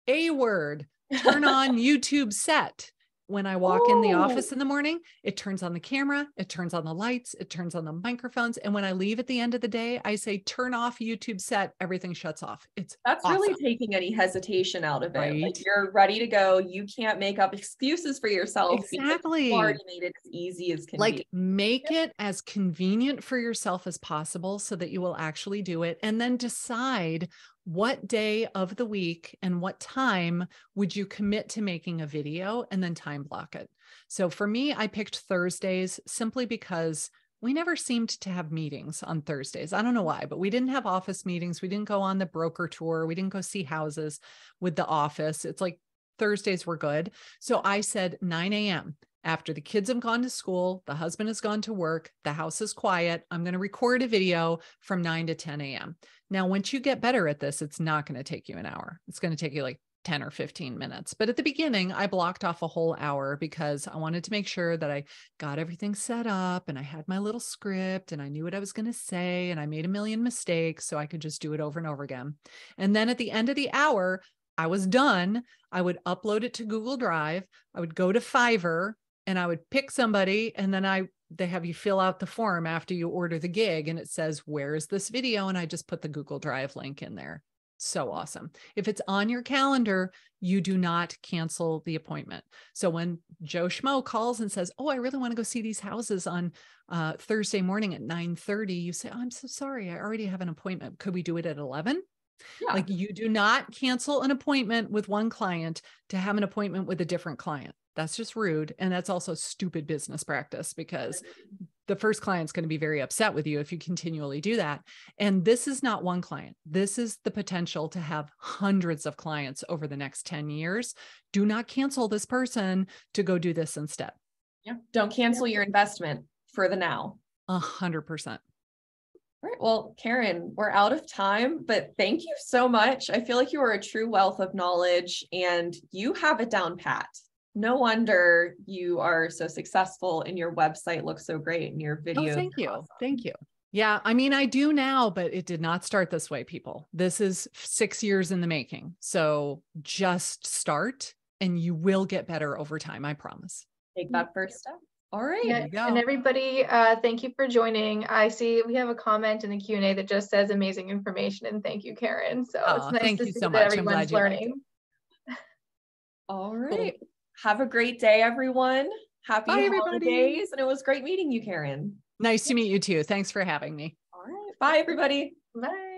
a word, turn on YouTube set. when I walk in the office in the morning, it turns on the camera, it turns on the lights, it turns on the microphones. And when I leave at the end of the day, I say, turn off YouTube set, everything shuts off. That's awesome. Really taking any hesitation out of it. Right. Like, you're ready to go. You can't make up excuses for yourself. Exactly. You've already made it as easy as can be. Like, make it as convenient for yourself as possible so that you will actually do it, and then decide what day of the week and what time would you commit to making a video, and then time block it. So for me, I picked Thursdays simply because we never seemed to have meetings on Thursdays. I don't know why, but we didn't have office meetings. We didn't go on the broker tour. We didn't go see houses with the office. It's like Thursdays were good. So I said 9 a.m. After the kids have gone to school, the husband has gone to work, the house is quiet, I'm going to record a video from 9 to 10 a.m. Now, once you get better at this, it's not going to take you an hour. It's going to take you like 10 or 15 minutes. But at the beginning, I blocked off a whole hour because I wanted to make sure that I got everything set up and I had my little script and I knew what I was going to say, and I made a million mistakes so I could just do it over and over again. And then at the end of the hour, I was done. I would upload it to Google Drive. I would go to Fiverr, and I would pick somebody, and then they have you fill out the form after you order the gig, and it says, where is this video? And I just put the Google Drive link in there. So awesome. If it's on your calendar, you do not cancel the appointment. So when Joe Schmo calls and says, oh, I really want to go see these houses on Thursday morning at 9:30, you say, oh, I'm so sorry, I already have an appointment. Could we do it at 11? Yeah. Like, you do not cancel an appointment with one client to have an appointment with a different client. That's just rude. And that's also stupid business practice, because the first client's going to be very upset with you if you continually do that. And this is not one client. This is the potential to have hundreds of clients over the next 10 years. Do not cancel this person to go do this instead. Yeah. Don't cancel your investment for the now. 100%. All right. Well, Karin, we're out of time, but thank you so much. I feel like you are a true wealth of knowledge and you have it down pat. No wonder you are so successful and your website looks so great and your videos. Oh, thank you. Awesome. Thank you. Yeah. I mean, I do now, but it did not start this way, people. This is 6 years in the making. So just start and you will get better over time. I promise. Take that first step. All right. Yeah, and everybody, thank you for joining. I see we have a comment in the Q&A that just says amazing information, and thank you, Karin. So it's nice to see that everyone's learning. All right. Have a great day, everyone. Happy holidays. And it was great meeting you, Karin. Nice to meet you too. Thanks for having me. All right. Bye, everybody. Bye.